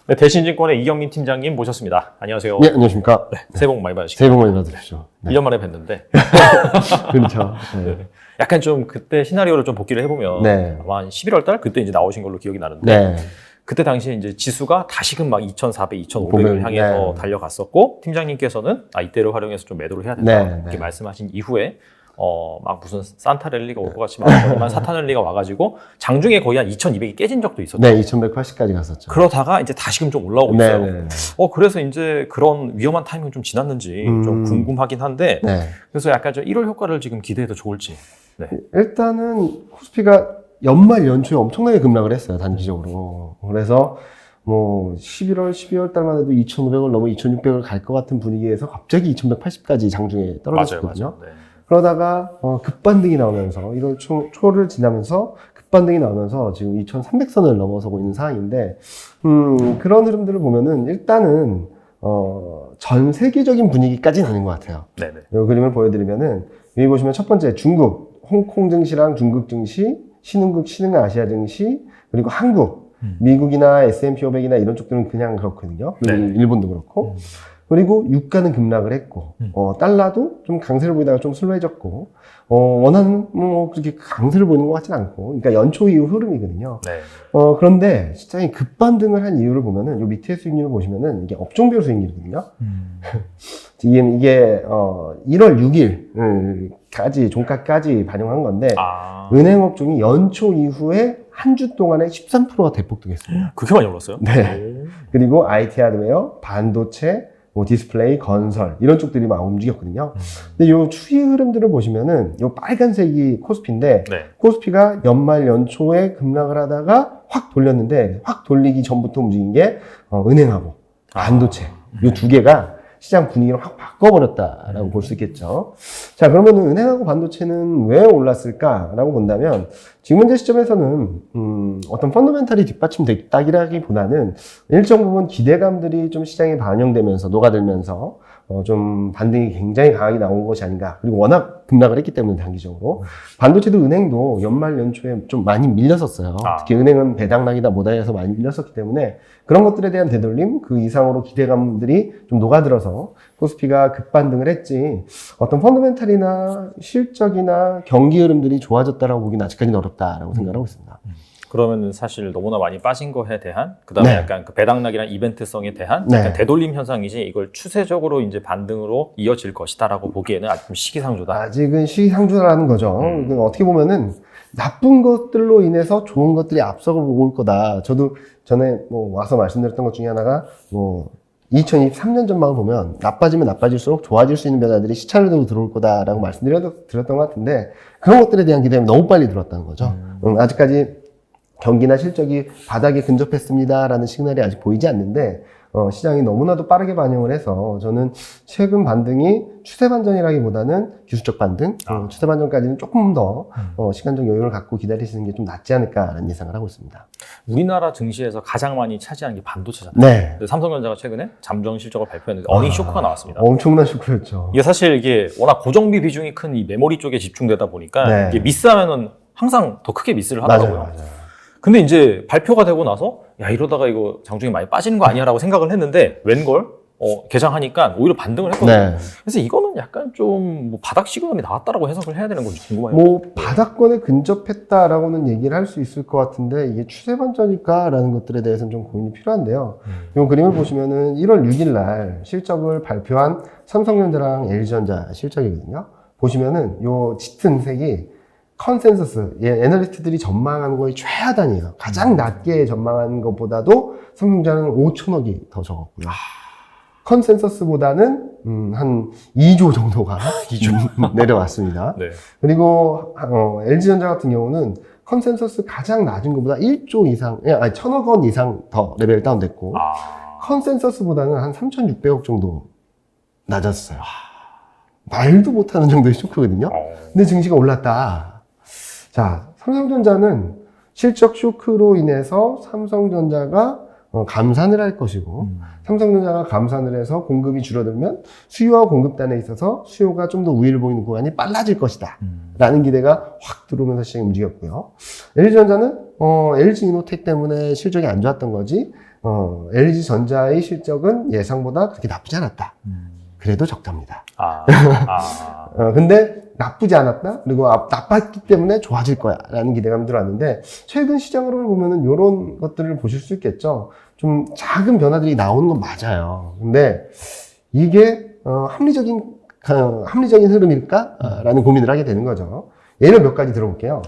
네, 대신증권의 이경민 팀장님 모셨습니다. 안녕하세요. 네, 안녕하십니까. 네, 새해 복 많이 받으시고. 새해 복 많이 받으십시오. 네. 1년 만에 뵀는데. 그렇죠. 네. 네. 약간 좀 그때 시나리오를 좀 복기를 해보면 네. 아마 한 11월 달 그때 이제 나오신 걸로 기억이 나는데 네. 그때 당시에 이제 지수가 다시금 막 2,400, 2,500을 향해서 네. 달려갔었고 팀장님께서는 이때를 활용해서 좀 매도를 해야 된다 네. 이렇게 네. 말씀하신 이후에 막 무슨 산타 랠리가 올 것 같지만 사탄 랠리가 와가지고 장중에 거의 한 2,200이 깨진 적도 있었죠. 네, 2180까지 갔었죠. 그러다가 이제 다시금 좀 올라오고 네, 있어요. 네, 네. 그래서 이제 그런 위험한 타이밍 좀 지났는지 좀 궁금하긴 한데 네. 그래서 약간 좀 1월 효과를 지금 기대해도 좋을지. 네. 일단은 코스피가 연말 연초에 엄청나게 급락을 했어요, 단기적으로. 그래서 뭐 11월, 12월 달만 해도 2,500을 넘어 2,600을 갈 것 같은 분위기에서 갑자기 2,180까지 장중에 떨어졌거든요. 맞아요. 네. 그러다가 급반등이 나오면서 1월 초를 지나면서 급반등이 나오면서 지금 2,300선을 넘어서고 있는 상황인데 그런 흐름들을 보면은 일단은 전 세계적인 분위기까지는 아닌 것 같아요. 네네. 이 그림을 보여드리면은 여기 보시면 첫 번째 중국, 홍콩 증시랑 중국 증시, 신흥국, 신흥아시아 증시, 그리고 한국, 미국이나 S&P 500이나 이런 쪽들은 그냥 그렇거든요. 네. 일본도 그렇고. 그리고 유가는 급락을 했고, 달러도 좀 강세를 보이다가 좀 슬로해졌고, 원화는 뭐 그렇게 강세를 보이는 것 같지는 않고, 그러니까 연초 이후 흐름이거든요. 네. 그런데 시장이 급반등을 한 이유를 보면은, 요 밑에 수익률을 보시면은 이게 업종별 수익률이거든요. 이게 1월 6일까지, 종가까지 반영한 건데, 은행 업종이 연초 이후에 한 주 동안에 13%가 대폭등했습니다. 그렇게 많이 올랐어요? 네. 그리고 IT 하드웨어, 반도체, 뭐 디스플레이, 건설 이런 쪽들이 막 움직였거든요. 근데 요 추이 흐름들을 보시면은 요 빨간색이 코스피인데 네. 코스피가 연말 연초에 급락을 하다가 확 돌렸는데 확 돌리기 전부터 움직인 게 은행하고 반도체 요 두 개가 시장 분위기를 확 바꿔버렸다라고 볼 수 있겠죠. 자, 그러면 은행하고 반도체는 왜 올랐을까라고 본다면 지금 현재 시점에서는 어떤 펀더멘탈이 뒷받침됐다기보다는 일정 부분 기대감들이 좀 시장에 반영되면서 녹아들면서 좀 반등이 굉장히 강하게 나온 것이 아닌가. 그리고 워낙 급락을 했기 때문에 단기적으로 반도체도 은행도 연말 연초에 좀 많이 밀렸었어요. 특히 은행은 배당락이다 뭐다 해서 많이 밀렸었기 때문에 그런 것들에 대한 되돌림, 그 이상으로 기대감들이 좀 녹아들어서 코스피가 급반등을 했지 어떤 펀더멘탈이나 실적이나 경기 흐름들이 좋아졌다라고 보기는 아직까지는 어렵다라고 생각하고 있습니다. 그러면 사실 너무나 많이 빠진 거에 대한 그다음에 네. 약간 그 배당락이나 이벤트성에 대한 네. 약간 되돌림 현상이지 이걸 추세적으로 이제 반등으로 이어질 것이다라고 보기에는 아직 좀 시기상조다. 아직은 시기상조라는 거죠. 어떻게 보면은 나쁜 것들로 인해서 좋은 것들이 앞서고 올 거다. 저도 전에 뭐 와서 말씀드렸던 것 중에 하나가 뭐 2023년 전망을 보면 나빠지면 나빠질수록 좋아질 수 있는 변화들이 시차를 두고 들어올 거다라고 말씀드렸던 것 같은데 그런 것들에 대한 기대감이 너무 빨리 들었다는 거죠. 아직까지 경기나 실적이 바닥에 근접했습니다라는 시그널이 아직 보이지 않는데 시장이 너무나도 빠르게 반영을 해서 저는 최근 반등이 추세 반전이라기보다는 기술적 반등, 추세 반전까지는 조금 더 시간적 여유를 갖고 기다리시는 게 좀 낫지 않을까라는 예상을 하고 있습니다. 우리나라 증시에서 가장 많이 차지하는 게 반도체잖아요. 네. 근데 삼성전자가 최근에 잠정 실적을 발표했는데 어닝 쇼크가 나왔습니다. 엄청난 쇼크였죠. 이게 사실 이게 워낙 고정비 비중이 큰 이 메모리 쪽에 집중되다 보니까 네. 이게 미스하면은 항상 더 크게 미스를 하더라고요. 맞아요. 근데 이제 발표가 되고 나서 야 이러다가 이거 장중에 많이 빠지는 거 아니야라고 생각을 했는데 웬걸 개장하니까 오히려 반등을 했거든요. 네. 그래서 이거는 약간 좀 뭐 바닥 시그널이 나왔다라고 해석을 해야 되는 건지 궁금해요. 뭐 바닥권에 근접했다라고는 얘기를 할 수 있을 것 같은데 이게 추세 반전일까라는 것들에 대해서는 좀 고민이 필요한데요. 이 그림을 보시면은 1월 6일 날 실적을 발표한 삼성전자랑 LG전자 실적이거든요. 보시면은 요 짙은 색이 컨센서스, 애널리스트들이 전망하는 거의 최하단이에요. 가장 낮게 전망하는 것보다도 삼성전자는 5천억이 더 적었고요. 컨센서스보다는 한 2조 정도가 2조 내려왔습니다. 네. 그리고 LG전자 같은 경우는 컨센서스 가장 낮은 것보다 1조 이상, 아니 1,000억 원 이상 더 레벨 다운됐고 컨센서스보다는 한 3,600억 정도 낮았어요. 말도 못하는 정도의 쇼크거든요. 근데 증시가 올랐다. 자, 삼성전자는 실적 쇼크로 인해서 삼성전자가 감산을 할 것이고 삼성전자가 감산을 해서 공급이 줄어들면 수요와 공급단에 있어서 수요가 좀 더 우위를 보이는 구간이 빨라질 것이다 라는 기대가 확 들어오면서 시장이 움직였고요. LG전자는 LG 이노텍 때문에 실적이 안 좋았던 거지 LG전자의 실적은 예상보다 그렇게 나쁘지 않았다. 그래도 적답니다. 근데 나쁘지 않았다? 그리고 나빴기 때문에 좋아질 거야. 라는 기대감이 들어왔는데, 최근 시장으로 보면은 이런 것들을 보실 수 있겠죠. 좀 작은 변화들이 나오는 건 맞아요. 근데 이게, 합리적인 흐름일까? 라는 고민을 하게 되는 거죠. 예를 몇 가지 들어볼게요.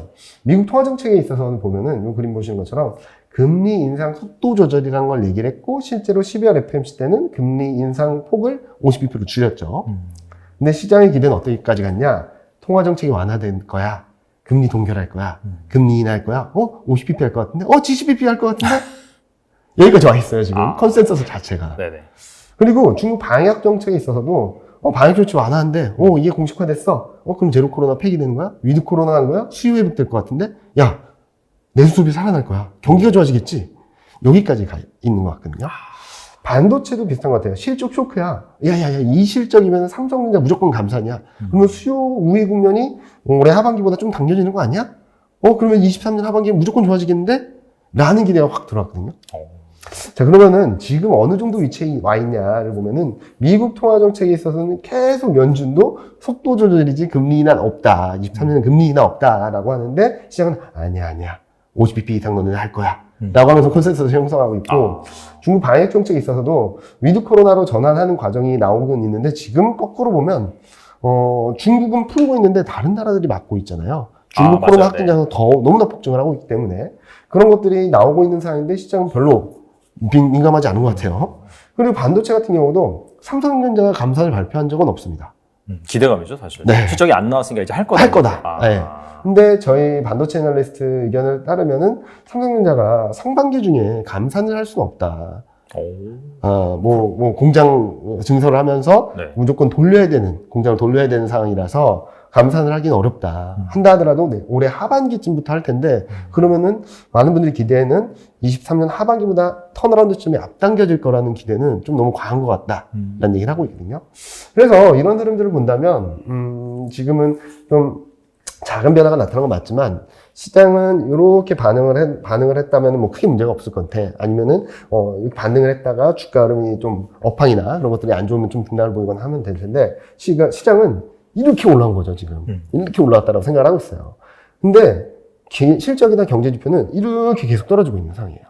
미국 통화정책에 있어서는 보면은, 이 그림 보시는 것처럼, 금리 인상 속도 조절이라는 걸 얘기를 했고, 실제로 12월 FOMC 때는 금리 인상 폭을 50bp로 줄였죠. 근데 시장의 기대는 어디까지 갔냐? 통화정책이 완화될 거야. 금리 동결할 거야. 금리 인하할 거야. 50bp 할 것 같은데? 70bp 할 것 같은데? 여기까지 와 있어요, 지금. 컨센서스 자체가. 네네. 그리고 중국 방역 정책에 있어서도, 방역 조치 완화한데, 이게 공식화됐어. 그럼 제로 코로나 폐기되는 거야? 위드 코로나 하는 거야? 수요 회복될 것 같은데? 야, 내수 소비 살아날 거야. 경기가 좋아지겠지? 여기까지 가 있는 것 같거든요. 반도체도 비슷한 것 같아요. 실적 쇼크야. 이 실적이면 삼성전자 무조건 감산이야. 그러면 수요 우위 국면이 올해 하반기보다 좀 당겨지는 거 아니야? 그러면 23년 하반기에 무조건 좋아지겠는데? 라는 기대가 확 들어왔거든요. 자, 그러면은 지금 어느 정도 위치에 와 있냐를 보면은 미국 통화 정책에 있어서는 계속 연준도 속도 조절이지 금리 인하 없다. 23년은 금리 인하 없다라고 하는데 시장은 아니야. 50bp 이상 너는 할 거야. 라고 하면서 컨센서스 형성하고 있고, 중국 방역 정책에 있어서도 위드 코로나로 전환하는 과정이 나오곤 있는데, 지금 거꾸로 보면, 중국은 풀고 있는데 다른 나라들이 막고 있잖아요. 중국 코로나 확진자가 더 너무나 폭증을 하고 있기 때문에, 그런 것들이 나오고 있는 상황인데, 시장은 별로 민감하지 않은 것 같아요. 그리고 반도체 같은 경우도 삼성전자가 감산을 발표한 적은 없습니다. 기대감이죠, 사실. 네. 실적이 안 나왔으니까 이제 할 거다. 할 거다. 네. 근데 저희 반도체 애널리스트 의견을 따르면은 삼성전자가 상반기 중에 감산을 할 수는 없다. 공장 증설을 하면서 네. 무조건 공장을 돌려야 되는 상황이라서 감산을 하기는 어렵다. 한다 하더라도 올해 하반기쯤부터 할 텐데, 그러면은 많은 분들이 기대는 23년 하반기보다 턴어라운드쯤에 앞당겨질 거라는 기대는 좀 너무 과한 것 같다라는 얘기를 하고 있거든요. 그래서 이런 흐름들을 본다면, 지금은 좀 작은 변화가 나타난 건 맞지만, 시장은 이렇게 반응을 했다면 뭐 크게 문제가 없을 건데, 아니면은, 이렇게 반응을 했다가 주가 흐름이 좀 업황이나 그런 것들이 안 좋으면 좀 등락을 보이거나 하면 될 텐데, 시장은 이렇게 올라온 거죠, 지금. 이렇게 올라왔다고 생각을 하고 있어요. 근데 실적이나 경제 지표는 이렇게 계속 떨어지고 있는 상황이에요.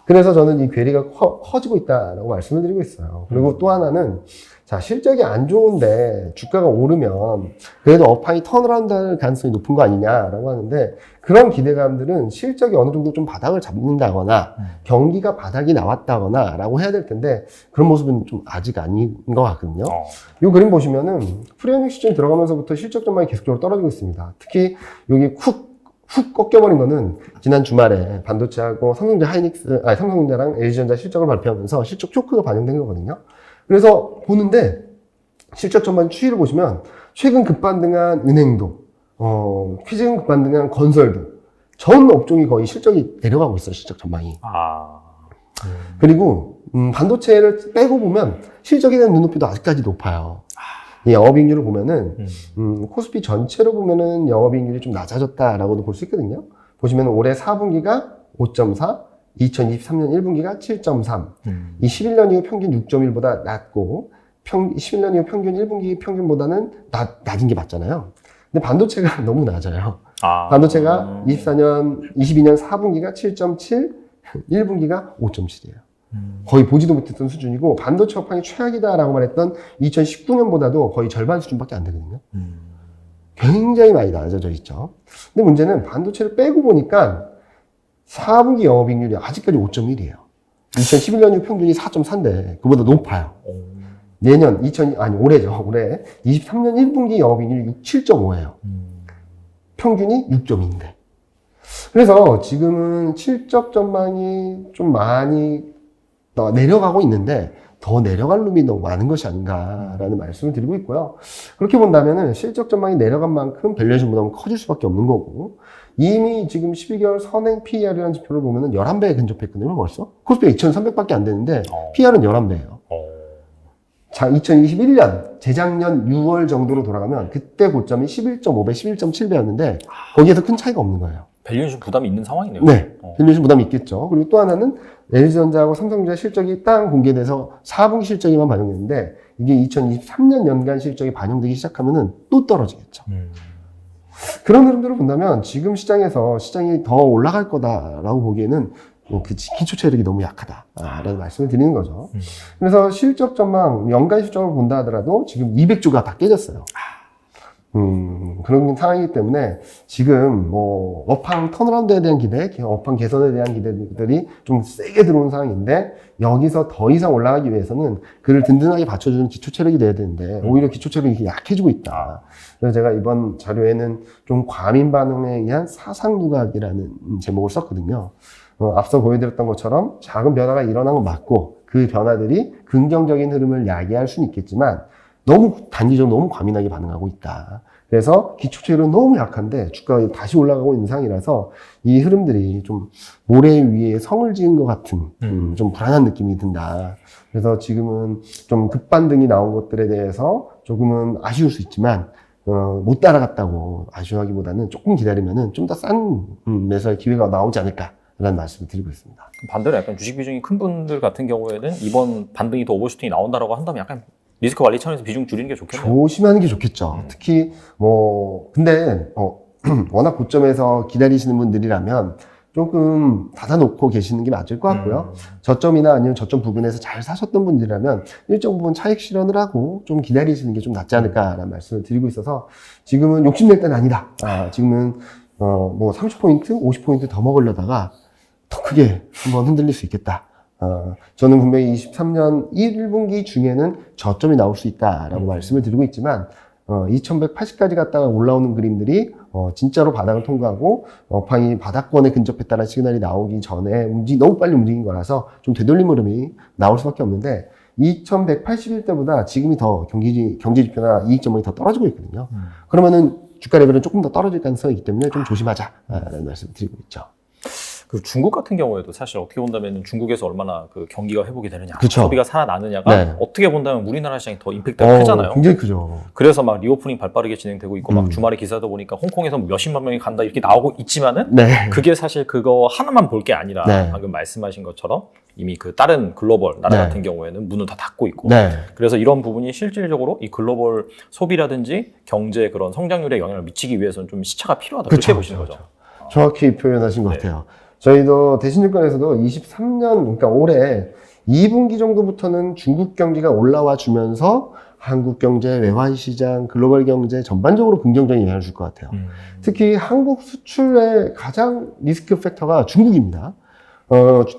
그래서 저는 이 괴리가 커지고 있다라고 말씀을 드리고 있어요. 그리고 또 하나는, 자, 실적이 안 좋은데 주가가 오르면 그래도 업황이 턴어라운드 할 가능성이 높은 거 아니냐라고 하는데, 그런 기대감들은 실적이 어느 정도 좀 바닥을 잡는다거나 경기가 바닥이 나왔다거나 라고 해야 될 텐데, 그런 모습은 좀 아직 아닌 것 같거든요. 이 그림 보시면은 프리미엄 시즌 들어가면서부터 실적 전망이 계속적으로 떨어지고 있습니다. 특히 여기 훅 꺾여버린 거는 지난 주말에 반도체하고 삼성전자랑 LG전자 실적을 발표하면서 실적 쇼크가 반영된 거거든요. 그래서 보는데 실적 전반 추이를 보시면 최근 급반등한 은행도, 최근 급반등한 건설도, 전 업종이 거의 실적이 내려가고 있어요, 실적 전망이. 그리고 반도체를 빼고 보면 실적에 대한 눈높이도 아직까지 높아요. 이 영업이익률을 보면은, 코스피 전체로 보면은 영업이익률이 좀 낮아졌다라고도 볼 수 있거든요. 보시면 올해 4분기가 5.4, 2023년 1분기가 7.3, 이 11년 이후 평균 6.1보다 낮고, 11년 이후 평균 1분기 평균보다는 낮은 게 맞잖아요. 근데 반도체가 너무 낮아요. 반도체가 22년 4분기가 7.7, 1분기가 5.7이에요. 거의 보지도 못했던 수준이고, 반도체 업황이 최악이다라고 말했던 2019년보다도 거의 절반 수준밖에 안 되거든요. 굉장히 많이 낮아져 있죠. 근데 문제는 반도체를 빼고 보니까 4분기 영업이익률이 아직까지 5.1이에요. 2011년 이후 평균이 4.4인데 그보다 높아요. 올해죠. 올해 23년 1분기 영업이익률이 7.5예요. 평균이 6.2인데. 그래서 지금은 실적 전망이 좀 많이 내려가고 있는데, 더 내려갈 룸이 너무 많은 것이 아닌가라는 말씀을 드리고 있고요. 그렇게 본다면은 실적 전망이 내려간 만큼 밸류에이션 부담은 커질 수밖에 없는 거고, 이미 지금 12개월 선행 PER이라는 지표를 보면은 11배에 근접했거든요, 벌써. 코스피가 2,300밖에 안 되는데, PER은 11배예요. 자, 2021년, 재작년 6월 정도로 돌아가면, 그때 고점이 11.5배, 11.7배였는데, 거기에서 큰 차이가 없는 거예요. 밸류에이션 부담이 있는 상황이네요. 네. 밸류에이션 부담이 있겠죠. 그리고 또 하나는, LG전자하고 삼성전자 실적이 딱 공개돼서 4분기 실적에만 반영됐는데 이게 2023년 연간 실적이 반영되기 시작하면은 또 떨어지겠죠. 그런 흐름들을 본다면 지금 시장에서 시장이 더 올라갈 거다라고 보기에는 그 기초 체력이 너무 약하다라는 말씀을 드리는 거죠. 그래서 실적 전망, 연간 실적을 본다 하더라도 지금 200조가 다 깨졌어요. 그런 상황이기 때문에 지금 뭐 업황 턴어라운드에 대한 기대, 업황 개선에 대한 기대들이 좀 세게 들어온 상황인데 여기서 더 이상 올라가기 위해서는 그를 든든하게 받쳐주는 기초 체력이 돼야 되는데 오히려 기초 체력이 이렇게 약해지고 있다. 그래서 제가 이번 자료에는 좀 과민 반응에 의한 사상 누각이라는 제목을 썼거든요. 앞서 보여드렸던 것처럼 작은 변화가 일어난 건 맞고 그 변화들이 긍정적인 흐름을 야기할 수는 있겠지만 너무 단기적으로 너무 과민하게 반응하고 있다. 그래서 기초체력은 너무 약한데 주가가 다시 올라가고 있는 상황이라서 이 흐름들이 좀 모래 위에 성을 지은 것 같은 좀 불안한 느낌이 든다. 그래서 지금은 좀 급반등이 나온 것들에 대해서 조금은 아쉬울 수 있지만 못 따라갔다고 아쉬워하기보다는 조금 기다리면은 좀 더 싼 매수할 기회가 나오지 않을까라는 말씀을 드리고 있습니다. 반대로 약간 주식 비중이 큰 분들 같은 경우에는 이번 반등이 더 오버슈팅이 나온다라고 한다면 약간 리스크 관리 차원에서 비중 줄이는 게 좋겠네요. 조심하는 게 좋겠죠. 특히 근데 워낙 고점에서 기다리시는 분들이라면 조금 닫아놓고 계시는 게 맞을 것 같고요. 저점이나 아니면 저점 부근에서 잘 사셨던 분들이라면 일정 부분 차익 실현을 하고 좀 기다리시는 게 좀 낫지 않을까라는 말씀을 드리고 있어서 지금은 욕심낼 때는 아니다. 지금은 30포인트, 50포인트 더 먹으려다가 더 크게 한번 흔들릴 수 있겠다. 저는 분명히 23년 1분기 중에는 저점이 나올 수 있다라고 말씀을 드리고 있지만 2180까지 갔다가 올라오는 그림들이 진짜로 바닥을 통과하고 업황이 바닥권에 근접했다는 시그널이 나오기 전에 너무 빨리 움직인 거라서 좀 되돌림 흐름이 나올 수밖에 없는데 2181 때보다 지금이 더 경제 지표나 이익 전망이 더 떨어지고 있거든요. 그러면은 주가 레벨은 조금 더 떨어질 가능성이 있기 때문에 좀 조심하자라는 말씀을 드리고 있죠. 그 중국 같은 경우에도 사실 어떻게 본다면 중국에서 얼마나 그 경기가 회복이 되느냐, 그쵸. 소비가 살아나느냐가 네. 어떻게 본다면 우리나라 시장이 더 임팩트가 크잖아요. 굉장히 크죠. 그래서 막 리오프닝 발빠르게 진행되고 있고 막 주말에 기사도 보니까 홍콩에서 몇십만 명이 간다 이렇게 나오고 있지만은 네. 그게 사실 그거 하나만 볼 게 아니라 네. 방금 말씀하신 것처럼 이미 그 다른 글로벌 나라 네. 같은 경우에는 문을 다 닫고 있고 네. 그래서 이런 부분이 실질적으로 이 글로벌 소비라든지 경제 그런 성장률에 영향을 미치기 위해서는 좀 시차가 필요하다 그렇게 보시는 거죠. 정확히 표현하신 것 네. 같아요. 저희도 대신증권에서도 23년, 그러니까 올해 2분기 정도부터는 중국 경기가 올라와 주면서 한국 경제, 외환 시장, 글로벌 경제 전반적으로 긍정적인 영향을 줄 것 같아요. 특히 한국 수출의 가장 리스크 팩터가 중국입니다.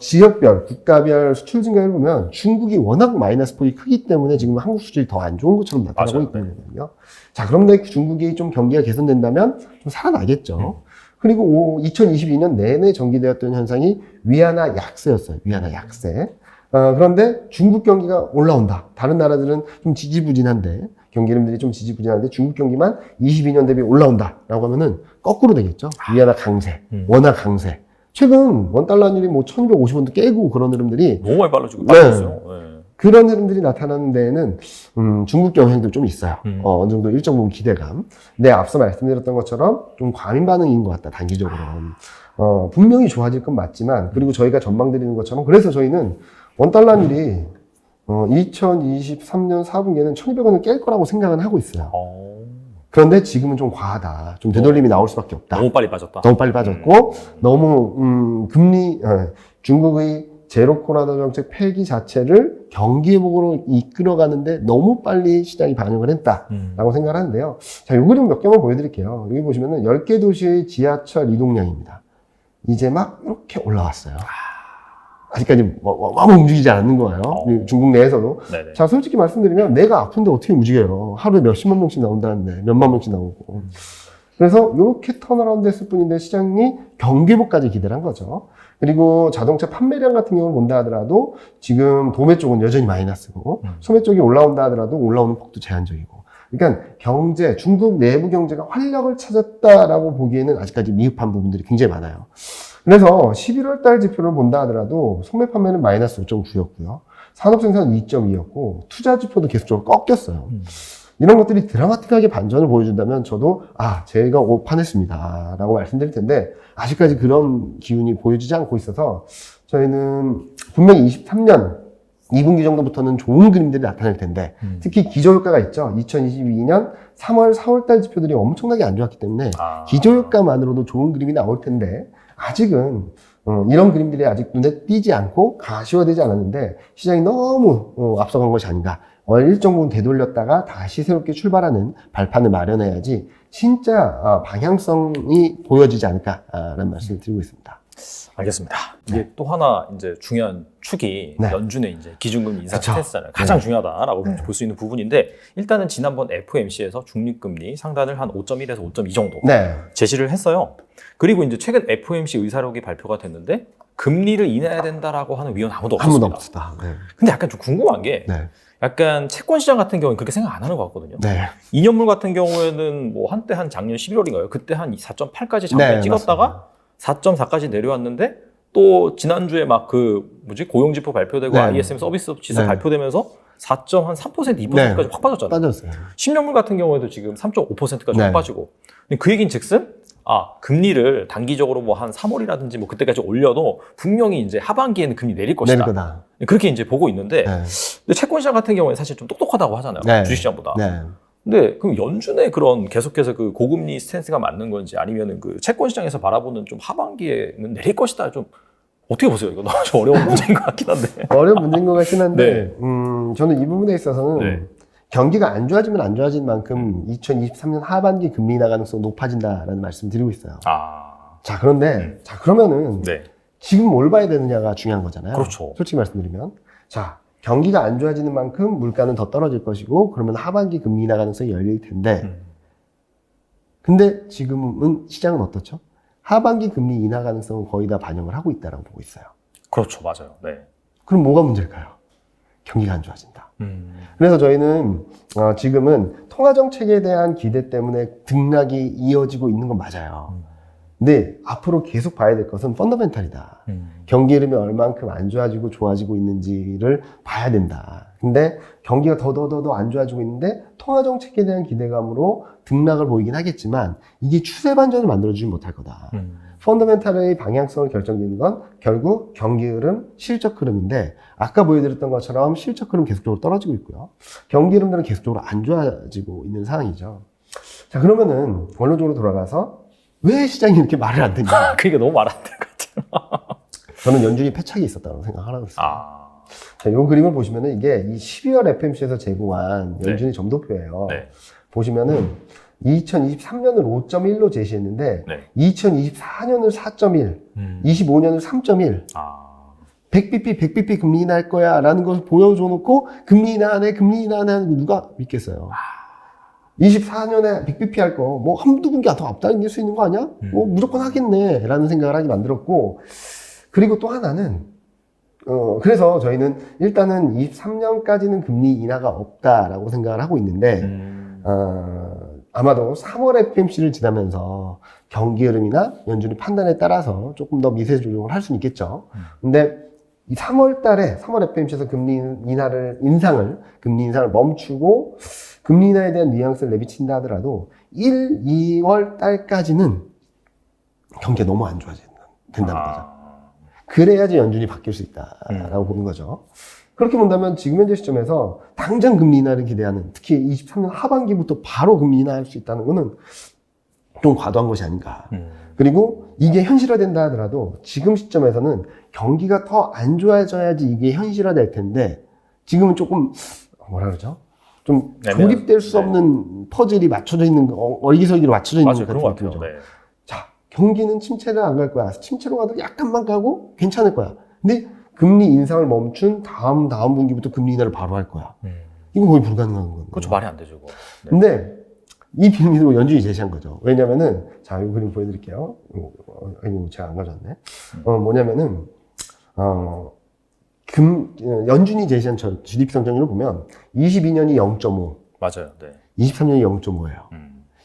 지역별, 국가별 수출 증가를 보면 중국이 워낙 마이너스 폭이 크기 때문에 지금 한국 수출이 더 안 좋은 것처럼 나타나고 맞아요. 있거든요. 자, 그런데 중국이 좀 경기가 개선된다면 좀 살아나겠죠. 그리고 2022년 내내 전개되었던 현상이 위안화 약세였어요. 위안화 약세. 그런데 중국 경기가 올라온다. 다른 나라들은 좀 지지부진한데, 경기 이름들이 좀 지지부진한데 중국 경기만 22년 대비 올라온다라고 하면은 거꾸로 되겠죠. 위안화 강세, 원화 강세. 최근 원달러율이 1250원도 깨고 그런 흐름들이 너무 많이 빨라지고 네. 빠졌어요. 네. 그런 흐름들이 나타나는 데에는 중국 영향도 좀 있어요. 어느 정도 일정 부분 기대감. 근데 앞서 말씀드렸던 것처럼 좀 과민 반응인 것 같다. 단기적으로. 분명히 좋아질 건 맞지만 그리고 저희가 전망드리는 것처럼 그래서 저희는 원달러율이 2023년 4분기에는 1200원을 깰 거라고 생각은 하고 있어요. 그런데 지금은 좀 과하다. 좀 되돌림이 나올 수밖에 없다. 너무 빨리 빠졌다. 너무 빨리 빠졌고 너무 중국의 제로 코로나 정책 폐기 자체를 경기 회복으로 이끌어가는데 너무 빨리 시장이 반응을 했다라고 생각을 하는데요. 자, 요 그림 몇 개만 보여드릴게요. 여기 보시면은 10개 도시의 지하철 이동량입니다. 이제 막 이렇게 올라왔어요. 아직까지 막 움직이지 않는 거예요. 중국 내에서도. 네네. 자, 솔직히 말씀드리면 내가 아픈데 어떻게 움직여요? 하루에 몇십만 명씩 나온다는데 몇만 명씩 나오고. 그래서 이렇게 턴어라운드 했을 뿐인데 시장이 경기복까지 기대를 한 거죠. 그리고 자동차 판매량 같은 경우를 본다 하더라도 지금 도매 쪽은 여전히 마이너스고 소매 쪽이 올라온다 하더라도 올라오는 폭도 제한적이고. 그러니까 경제, 중국 내부 경제가 활력을 찾았다라고 보기에는 아직까지 미흡한 부분들이 굉장히 많아요. 그래서 11월 달 지표를 본다 하더라도 소매 판매는 마이너스 5.9였고요. 산업 생산은 2.2였고 투자 지표도 계속적으로 꺾였어요. 이런 것들이 드라마틱하게 반전을 보여준다면 저도 제가 오판했습니다 라고 말씀드릴 텐데 아직까지 그런 기운이 보여지지 않고 있어서 저희는 분명히 23년 2분기 정도부터는 좋은 그림들이 나타날 텐데 특히 기저효과가 있죠. 2022년 3월, 4월달 지표들이 엄청나게 안 좋았기 때문에 기저효과만으로도 좋은 그림이 나올 텐데 아직은 이런 그림들이 아직 눈에 띄지 않고 가시화되지 않았는데 시장이 너무 앞서간 것이 아닌가. 일정 부분 되돌렸다가 다시 새롭게 출발하는 발판을 마련해야지 진짜 방향성이 보여지지 않을까라는 말씀을 드리고 있습니다. 알겠습니다. 이게 또 하나 이제 중요한 축이 네. 연준의 이제 기준금리 인상 그쵸. 스탠스잖아요. 가장 네. 중요하다라고 볼 수 있는 부분인데 일단은 지난번 FOMC에서 중립금리 상단을 한 5.1에서 5.2 정도 네. 제시를 했어요. 그리고 이제 최근 FOMC 의사록이 발표가 됐는데 금리를 인하해야 된다라고 하는 위원 아무도 아무도 없었습니다. 없다. 네. 근데 약간 좀 궁금한 게 네. 약간 채권 시장 같은 경우는 그렇게 생각 안 하는 것 같거든요. 네. 2년물 같은 경우에는 뭐 한때 한 작년 11월인가요? 그때 한 4.8까지 잠깐 네, 찍었다가 4.4까지 내려왔는데 또 지난주에 막 그 고용지표 발표되고 네. ISM 서비스 지수 네. 발표되면서 4.3% 2%까지 네. 확 빠졌잖아요. 빠졌어요. 10년물 같은 경우에도 지금 3.5%까지 네. 확 빠지고. 근데 그 얘기는 즉슨 금리를 단기적으로 뭐 한 3월이라든지 뭐 그때까지 올려도 분명히 이제 하반기에는 금리 내릴 것이다. 내릴 거다. 그렇게 이제 보고 있는데 네. 근데 채권 시장 같은 경우에 사실 좀 똑똑하다고 하잖아요. 네. 주식시장보다. 네. 근데 그럼 연준의 그런 계속해서 그 고금리 스탠스가 맞는 건지 아니면은 그 채권 시장에서 바라보는 좀 하반기에는 내릴 것이다. 좀 어떻게 보세요? 이거 너무 좀 어려운 문제인 것 같긴 한데. 어려운 문제인 것 같긴 한데 저는 이 부분에 있어서는 네. 경기가 안 좋아지면 안 좋아진 만큼 2023년 하반기 금리 인하 가능성이 높아진다라는 말씀 드리고 있어요. 자, 그런데 자, 그러면은 네. 지금 뭘 봐야 되느냐가 중요한 거잖아요. 그렇죠. 솔직히 말씀드리면. 자, 경기가 안 좋아지는 만큼 물가는 더 떨어질 것이고 그러면 하반기 금리 인하 가능성이 열릴 텐데 근데 지금은 시장은 어떻죠? 하반기 금리 인하 가능성은 거의 다 반영을 하고 있다고 보고 있어요. 그렇죠. 맞아요. 네. 그럼 뭐가 문제일까요? 경기가 안 좋아진다. 그래서 저희는 지금은 통화정책에 대한 기대 때문에 등락이 이어지고 있는 건 맞아요. 근데 앞으로 계속 봐야 될 것은 펀더멘탈이다. 경기 흐름이 얼만큼 안 좋아지고 좋아지고 있는지를 봐야 된다. 근데 경기가 더 안 좋아지고 있는데 통화정책에 대한 기대감으로 등락을 보이긴 하겠지만 이게 추세 반전을 만들어주지 못할 거다. 펀더멘탈의 방향성을 결정짓는 건 결국 경기 흐름, 실적 흐름인데 아까 보여드렸던 것처럼 실적 흐름 계속적으로 떨어지고 있고요. 경기 흐름들은 계속적으로 안 좋아지고 있는 상황이죠. 자, 그러면은 원론적으로 돌아가서 왜 시장이 이렇게 말을 안 듣냐? 그게 너무 말 안 될 것 같아요. 저는 연준이 패착이 있었다고 생각하고 있어요. 자, 이 그림을 보시면은 이게 이 12월 FMC에서 제공한 연준의 점도표예요. 네. 보시면은 2023년을 5.1로 제시했는데 네. 2024년을 4.1, 25년을 3.1. 100bp 금리 인하할 거야 라는 것을 보여줘 놓고 금리 인하하네 하는 거 누가 믿겠어요? 24년에 100bp 할 거 뭐 한두 분기 더 앞당길 수 있는 거 아니야? 뭐 무조건 하겠네 라는 생각을 하게 만들었고 그리고 또 하나는 그래서 저희는 일단은 23년까지는 금리 인하가 없다라고 생각을 하고 있는데 아마도 3월 FMC를 지나면서 경기 흐름이나 연준의 판단에 따라서 조금 더 미세 조정을 할 수는 있겠죠. 근데 이 3월 달에 3월 FMC에서 금리 인상을 멈추고 금리 인하에 대한 뉘앙스를 내비친다 하더라도 1, 2월 달까지는 경기가 너무 안 된다는 거죠. 그래야지 연준이 바뀔 수 있다라고 보는 거죠. 그렇게 본다면 지금 현재 시점에서 당장 금리 인하를 기대하는 특히 23년 하반기부터 바로 금리 인하할 수 있다는 거는 좀 과도한 것이 아닌가. 그리고 이게 현실화된다 하더라도 지금 시점에서는 경기가 더 안 좋아져야지 이게 현실화될 텐데 지금은 조금 뭐라 그러죠? 좀 조립될 수 없는 퍼즐이 맞춰져 있는 어리기설기로 맞춰져 있는 것 같은 느낌이죠. 자, 경기는 침체를 안 갈 거야. 침체로 가도 약간만 가고 괜찮을 거야. 근데 금리 인상을 멈춘 다음 분기부터 금리 인하를 바로 할 거야. 이건 거의 불가능한 거예요. 그렇죠. 말이 안 되죠. 그거. 네. 근데 이 빌미도 연준이 제시한 거죠. 왜냐면은 자, 이 그림 보여드릴게요. 이거 제가 안 가져왔네. 뭐냐면은 연준이 제시한 GDP 성장률을 보면 22년이 0.5, 맞아요. 네. 23년이 0.5예요.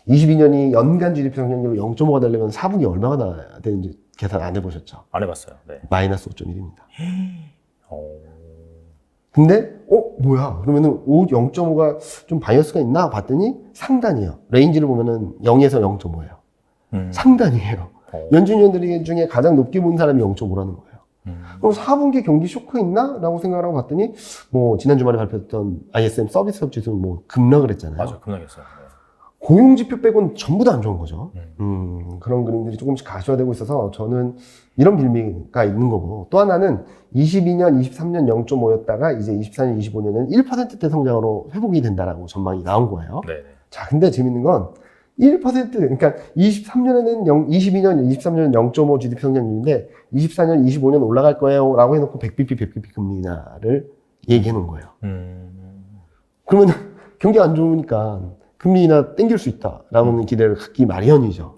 22년이 연간 GDP 성장률로 0.5가 되려면 4분기 얼마가 나야 되는지 계산 안 해보셨죠? 안 해봤어요. 네. 마이너스 5.1입니다. 근데 뭐야? 그러면은 0.5가 좀 바이어스가 있나 봤더니 상단이에요. 레인지를 보면은 0에서 0.5예요. 상단이에요. 연준위원들 중에 가장 높게 본 사람이 0.5라는 거예요. 그럼 4분기 경기 쇼크 있나? 라고 생각을 하고 봤더니, 뭐, 지난 주말에 발표했던 ISM 서비스업 지수는 뭐, 급락을 했잖아요. 맞아, 급락했어요. 네. 고용지표 빼고는 전부 다 안 좋은 거죠. 그런 그림들이 조금씩 가시화되고 있어서 저는 이런 빌미가 있는 거고, 또 하나는 22년, 23년 0.5였다가 이제 24년, 25년은 1%대 성장으로 회복이 된다라고 전망이 나온 거예요. 네. 자, 근데 재밌는 건 1%, 그러니까 23년에는 22년, 23년은 0.5 GDP 성장률인데 24년, 25년 올라갈 거예요 라고 해놓고 100bp 금리 인하를 얘기해 놓은 거예요. 그러면 경기가 안 좋으니까 금리 인하 땡길 수 있다라는 기대를 갖기 마련이죠.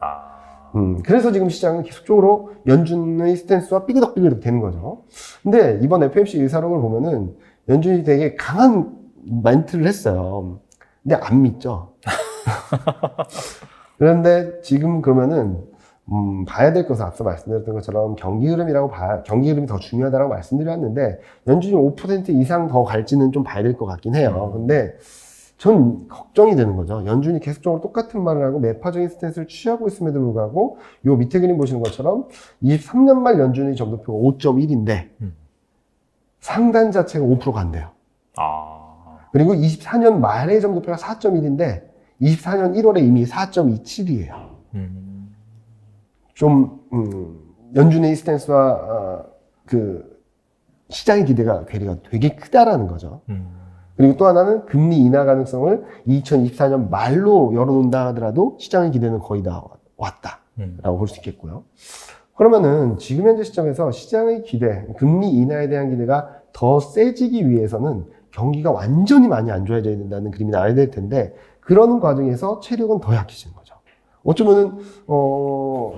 그래서 지금 시장은 계속적으로 연준의 스탠스와 삐그덕삐그덕 되는 거죠. 근데 이번 FOMC 의사록을 보면은 연준이 되게 강한 멘트를 했어요. 근데 안 믿죠. 그런데 지금 그러면은 봐야 될 것은 앞서 말씀드렸던 것처럼 경기 흐름이 더 중요하다고 말씀드렸는데 연준이 5% 이상 더 갈지는 좀 봐야 될 것 같긴 해요. 근데 전 걱정이 되는 거죠. 연준이 계속적으로 똑같은 말을 하고 매파적인 스탠스를 취하고 있음에도 불구하고 요 밑에 그림 보시는 것처럼 23년 말 연준의 점도표가 5.1인데 상단 자체가 5% 간대요. 그리고 24년 말의 점도표가 4.1인데 24년 1월에 이미 4.27이에요. 좀 연준의 스탠스와 그 시장의 기대가 괴리가 되게 크다라는 거죠. 그리고 또 하나는 금리 인하 가능성을 2024년 말로 열어놓는다 하더라도 시장의 기대는 거의 다 왔다라고 볼 수 있겠고요. 그러면은 지금 현재 시점에서 시장의 기대, 금리 인하에 대한 기대가 더 세지기 위해서는 경기가 완전히 많이 안 좋아져야 된다는 그림이 나와야 될 텐데 그러는 과정에서 체력은 더 약해지는 거죠. 어쩌면은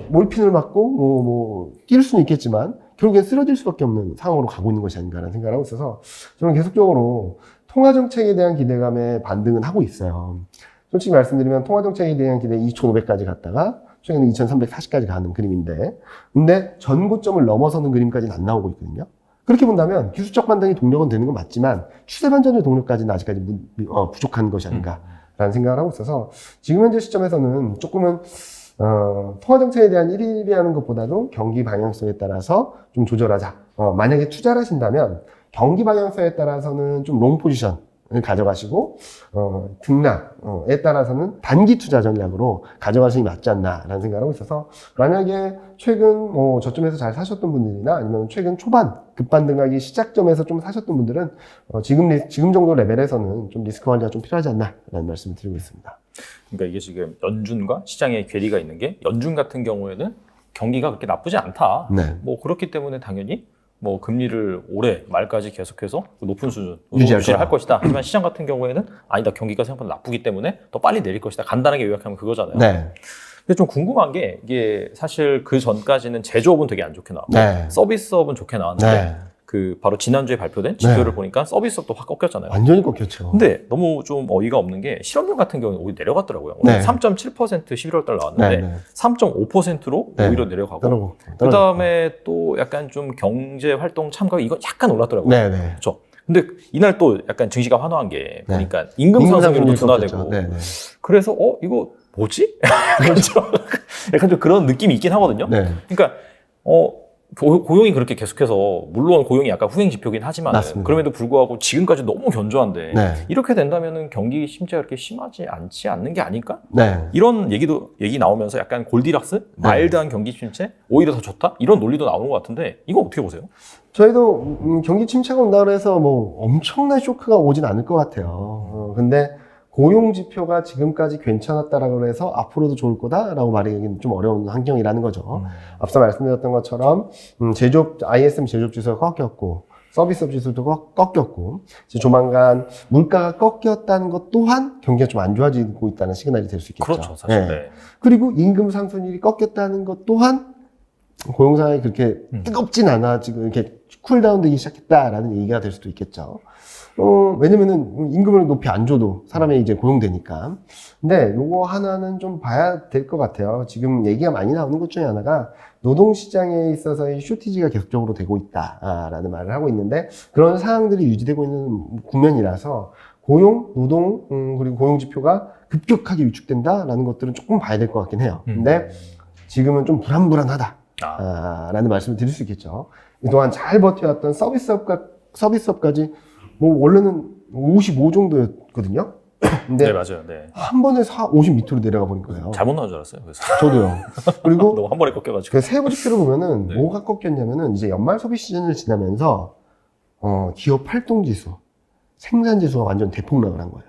몰핀을 맞고 뛸 수는 있겠지만 결국엔 쓰러질 수밖에 없는 상황으로 가고 있는 것이 아닌가라는 생각을 하고 있어서 저는 계속적으로 통화정책에 대한 기대감에 반등은 하고 있어요. 솔직히 말씀드리면 통화정책에 대한 기대 2,500까지 갔다가 최근에 2,340까지 가는 그림인데 근데 전고점을 넘어서는 그림까지는 안 나오고 있거든요. 그렇게 본다면 기술적 반등이 동력은 되는 건 맞지만 추세 반전의 동력까지는 아직까지 부족한 것이 아닌가라는 생각을 하고 있어서 지금 현재 시점에서는 조금은 통화정책에 대한 일일이 하는 것보다도 경기 방향성에 따라서 좀 조절하자. 만약에 투자를 하신다면 경기 방향성에 따라서는 좀 롱 포지션을 가져가시고 등락에 따라서는 단기 투자 전략으로 가져가시는 게 맞지 않나라는 생각을 하고 있어서 만약에 최근 저점에서 잘 사셨던 분들이나 아니면 최근 초반 급반등하기 시작점에서 좀 사셨던 분들은 지금 정도 레벨에서는 좀 리스크 관리가 좀 필요하지 않나라는 말씀을 드리고 있습니다. 그러니까 이게 지금 연준과 시장의 괴리가 있는 게 연준 같은 경우에는 경기가 그렇게 나쁘지 않다. 네. 뭐 그렇기 때문에 당연히 뭐 금리를 올해 말까지 계속해서 높은 수준 유지할 할 것이다. 하지만 시장 같은 경우에는 아니다. 경기가 생각보다 나쁘기 때문에 더 빨리 내릴 것이다. 간단하게 요약하면 그거잖아요. 네. 근데 좀 궁금한 게 이게 사실 그 전까지는 제조업은 되게 안 좋게 나왔고 네. 서비스업은 좋게 나왔는데 네. 그 바로 지난주에 발표된 지표를 네. 보니까 서비스업도 확 꺾였잖아요. 완전히 꺾였죠. 근데 너무 좀 어이가 없는 게 실업률 같은 경우는 오히려 내려갔더라고요. 네. 3.7% 11월달 나왔는데 네. 3.5%로 네. 오히려 내려가고 떨어졌고. 그 다음에 또 약간 좀 경제 활동 참가 이거 약간 올랐더라고요. 네, 네. 그렇죠. 근데 이날 또 약간 증시가 환호한 게 네. 보니까 임금 상승률도 둔화되고 네, 네. 그래서 이거 뭐지? 약간 좀 그런 느낌이 있긴 하거든요. 네. 그러니까 고용이 그렇게 계속해서 물론 고용이 약간 후행 지표긴 하지만 맞습니다. 그럼에도 불구하고 지금까지 너무 견조한데 네. 이렇게 이렇게 된다면은 경기 심지어 그렇게 심하지 않지 않는 게 아닐까? 네. 이런 얘기 나오면서 약간 골디락스 마일드한 경기 침체 오히려 더 좋다 이런 논리도 나오는 것 같은데 이거 어떻게 보세요? 저희도 경기 침체가 온다고 해서 뭐 엄청난 쇼크가 오진 않을 것 같아요. 근데 고용 지표가 지금까지 괜찮았다라고 해서 앞으로도 좋을 거다라고 말하기는 좀 어려운 환경이라는 거죠. 앞서 말씀드렸던 것처럼 ISM 제조업 지수가 꺾였고 서비스업 지수도 꺾였고 이제 조만간 물가가 꺾였다는 것 또한 경기가 좀 안 좋아지고 있다는 시그널이 될 수 있겠죠. 그렇죠, 사실. 네. 네. 그리고 임금 상승률이 꺾였다는 것 또한 고용 상황이 그렇게 뜨겁진 않아 지금 이렇게 쿨다운되기 시작했다라는 얘기가 될 수도 있겠죠. 왜냐면은 임금을 높이 안 줘도 사람이 이제 고용되니까. 근데 요거 하나는 좀 봐야 될 것 같아요. 지금 얘기가 많이 나오는 것 중에 하나가 노동시장에 있어서의 쇼티지가 계속적으로 되고 있다라는 말을 하고 있는데 그런 상황들이 유지되고 있는 국면이라서 고용, 노동, 그리고 고용 지표가 급격하게 위축된다라는 것들은 조금 봐야 될 것 같긴 해요. 근데 지금은 좀 불안불안하다. 라는 말씀을 드릴 수 있겠죠. 그동안 잘 버텨왔던 서비스업까지 뭐 원래는 55 정도였거든요. 근데 네, 맞아요. 네. 한 번에 50 밑으로 내려가 버린 거예요. 잘못 나온 줄 알았어요. 그래서 저도요. 그리고 너무 한 번에 꺾여가지고. 그 세부 지표를 보면은 네. 뭐가 꺾였냐면은 이제 연말 소비 시즌을 지나면서 기업 활동 지수, 생산 지수가 완전 대폭락을 한 거예요.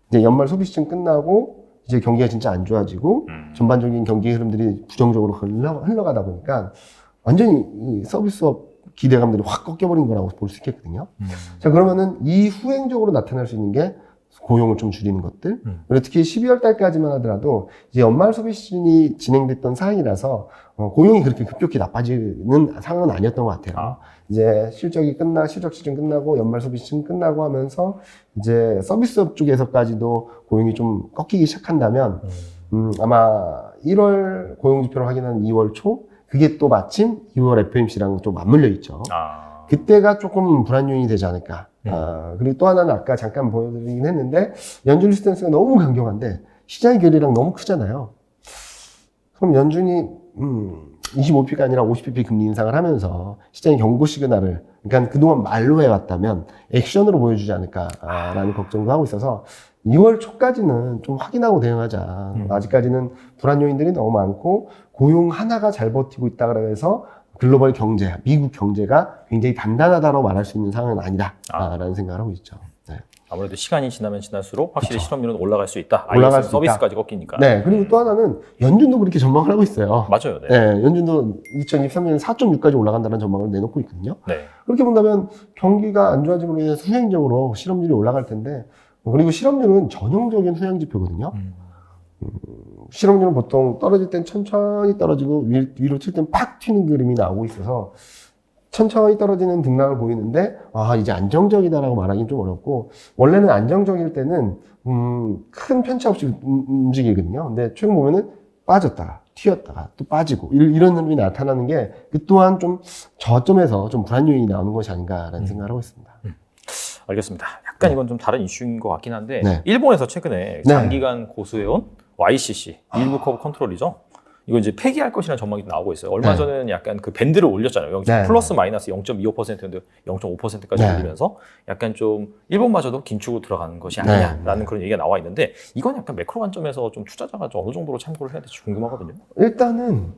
이제 연말 소비 시즌 끝나고 이제 경기가 진짜 안 좋아지고 전반적인 경기 흐름들이 부정적으로 흘러가다 보니까 완전히 이 서비스업 기대감들이 확 꺾여버린 거라고 볼 수 있겠거든요. 자, 그러면은 이 후행적으로 나타날 수 있는 게 고용을 좀 줄이는 것들. 그리고 특히 12월 달까지만 하더라도 이제 연말 소비 시즌이 진행됐던 상황이라서 고용이 그렇게 급격히 나빠지는 상황은 아니었던 것 같아요. 이제 실적 시즌 끝나고 연말 소비 시즌 끝나고 하면서 이제 서비스업 쪽에서까지도 고용이 좀 꺾이기 시작한다면 아마 1월 고용 지표를 확인한 2월 초 그게 또 마침 2월 FOMC랑 좀 맞물려 있죠. 그때가 조금 불안 요인이 되지 않을까. 그리고 또 하나는 아까 잠깐 보여드리긴 했는데 연준 스탠스가 너무 강경한데 시장의 괴리랑 너무 크잖아요. 그럼 연준이 25pp가 아니라 50pp 금리 인상을 하면서 시장의 경고 시그널을 그러니까 그동안 말로 해왔다면 액션으로 보여주지 않을까라는 걱정도 하고 있어서 2월 초까지는 좀 확인하고 대응하자. 아직까지는 불안 요인들이 너무 많고 고용 하나가 잘 버티고 있다 그래서 글로벌 경제, 미국 경제가 굉장히 단단하다고 말할 수 있는 상황은 아니다라는 생각을 하고 있죠. 네. 아무래도 시간이 지나면 지날수록 확실히 실업률은 올라갈 수 있다. 올라갈 수 서비스까지 꺾이니까. 네. 그리고 또 하나는 연준도 그렇게 전망을 하고 있어요. 맞아요. 네. 네. 연준도 2023년 4.6까지 올라간다는 전망을 내놓고 있거든요. 네. 그렇게 본다면 경기가 안 좋아짐으로 인해서 후행적으로 실업률이 올라갈 텐데 그리고 실업률은 전형적인 후행 지표거든요. 실업률은 보통 떨어질 땐 천천히 떨어지고 위로 칠 땐 팍 튀는 그림이 나오고 있어서 천천히 떨어지는 등락을 보이는데 이제 안정적이다라고 말하기는 좀 어렵고 원래는 안정적일 때는 큰 편차 없이 움직이거든요. 근데 최근 보면은 빠졌다가 튀었다가 또 빠지고 이런 흐름이 나타나는 게 그 또한 좀 저점에서 좀 불안 요인이 나오는 것이 아닌가라는 생각을 하고 있습니다. 알겠습니다. 약간 이건 좀 다른 이슈인 것 같긴 한데 네. 일본에서 최근에 장기간 고수해온 YCC, 일부 커브 컨트롤이죠. 이거 이제 폐기할 것이라는 전망이 나오고 있어요. 얼마 전에는 약간 그 밴드를 올렸잖아요. 플러스 마이너스 0.25%였는데 0.5%까지 올리면서 약간 좀 일본마저도 긴축으로 들어가는 것이 아니냐라는 그런 얘기가 나와 있는데 이건 약간 매크로 관점에서 좀 투자자가 좀 어느 정도로 참고를 해야 될지 궁금하거든요. 일단은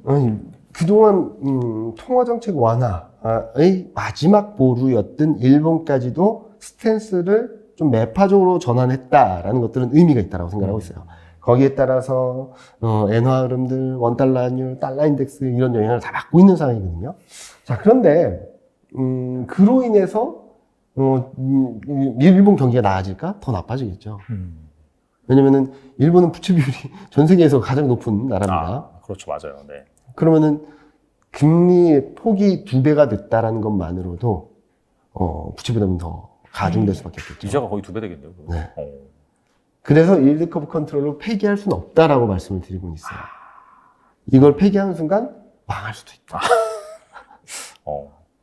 그동안 통화정책 완화의 마지막 보루였던 일본까지도 스탠스를 좀 매파적으로 전환했다라는 것들은 의미가 있다고 생각하고 있어요. 거기에 따라서 엔화 흐름들, 원달러 환율, 달러 인덱스 이런 영향을 다 받고 있는 상황이거든요. 자, 그런데 그로 인해서 일본 경기가 나아질까? 더 나빠지겠죠. 왜냐면은 일본은 부채 비율이 전 세계에서 가장 높은 나라입니다. 그렇죠, 맞아요. 네. 그러면은 금리 폭이 2배가 됐다라는 것만으로도 부채 부담이 더 가중될 수밖에 없겠죠. 이자가 거의 2배 되겠네요. 네. 그래서 일드 커브 컨트롤을 폐기할 수는 없다라고 말씀을 드리고 있어요. 이걸 폐기하는 순간 망할 수도 있다.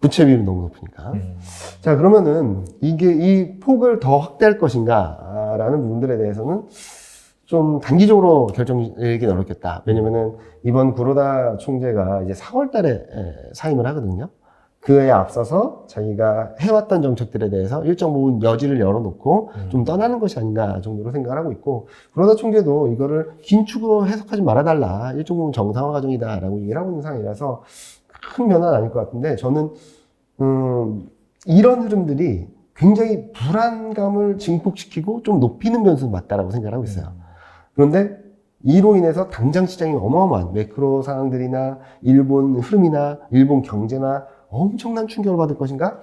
부채 비율이 너무 높으니까. 자, 그러면은 이 폭을 더 확대할 것인가라는 부분들에 대해서는 좀 단기적으로 결정 내리긴 어렵겠다. 왜냐면은 이번 구로다 총재가 이제 4월 달에 사임을 하거든요. 그에 앞서서 자기가 해왔던 정책들에 대해서 일정 부분 여지를 열어놓고 좀 떠나는 것이 아닌가 정도로 생각을 하고 있고 구로다 총재도 이거를 긴축으로 해석하지 말아달라. 일정 부분 정상화 과정이다라고 얘기를 하고 있는 상황이라서 큰 변화는 아닐 것 같은데 저는 이런 흐름들이 굉장히 불안감을 증폭시키고 좀 높이는 변수는 맞다라고 생각을 하고 있어요. 그런데 이로 인해서 당장 시장이 어마어마한 매크로 상황들이나 일본 흐름이나 일본 경제나 엄청난 충격을 받을 것인가?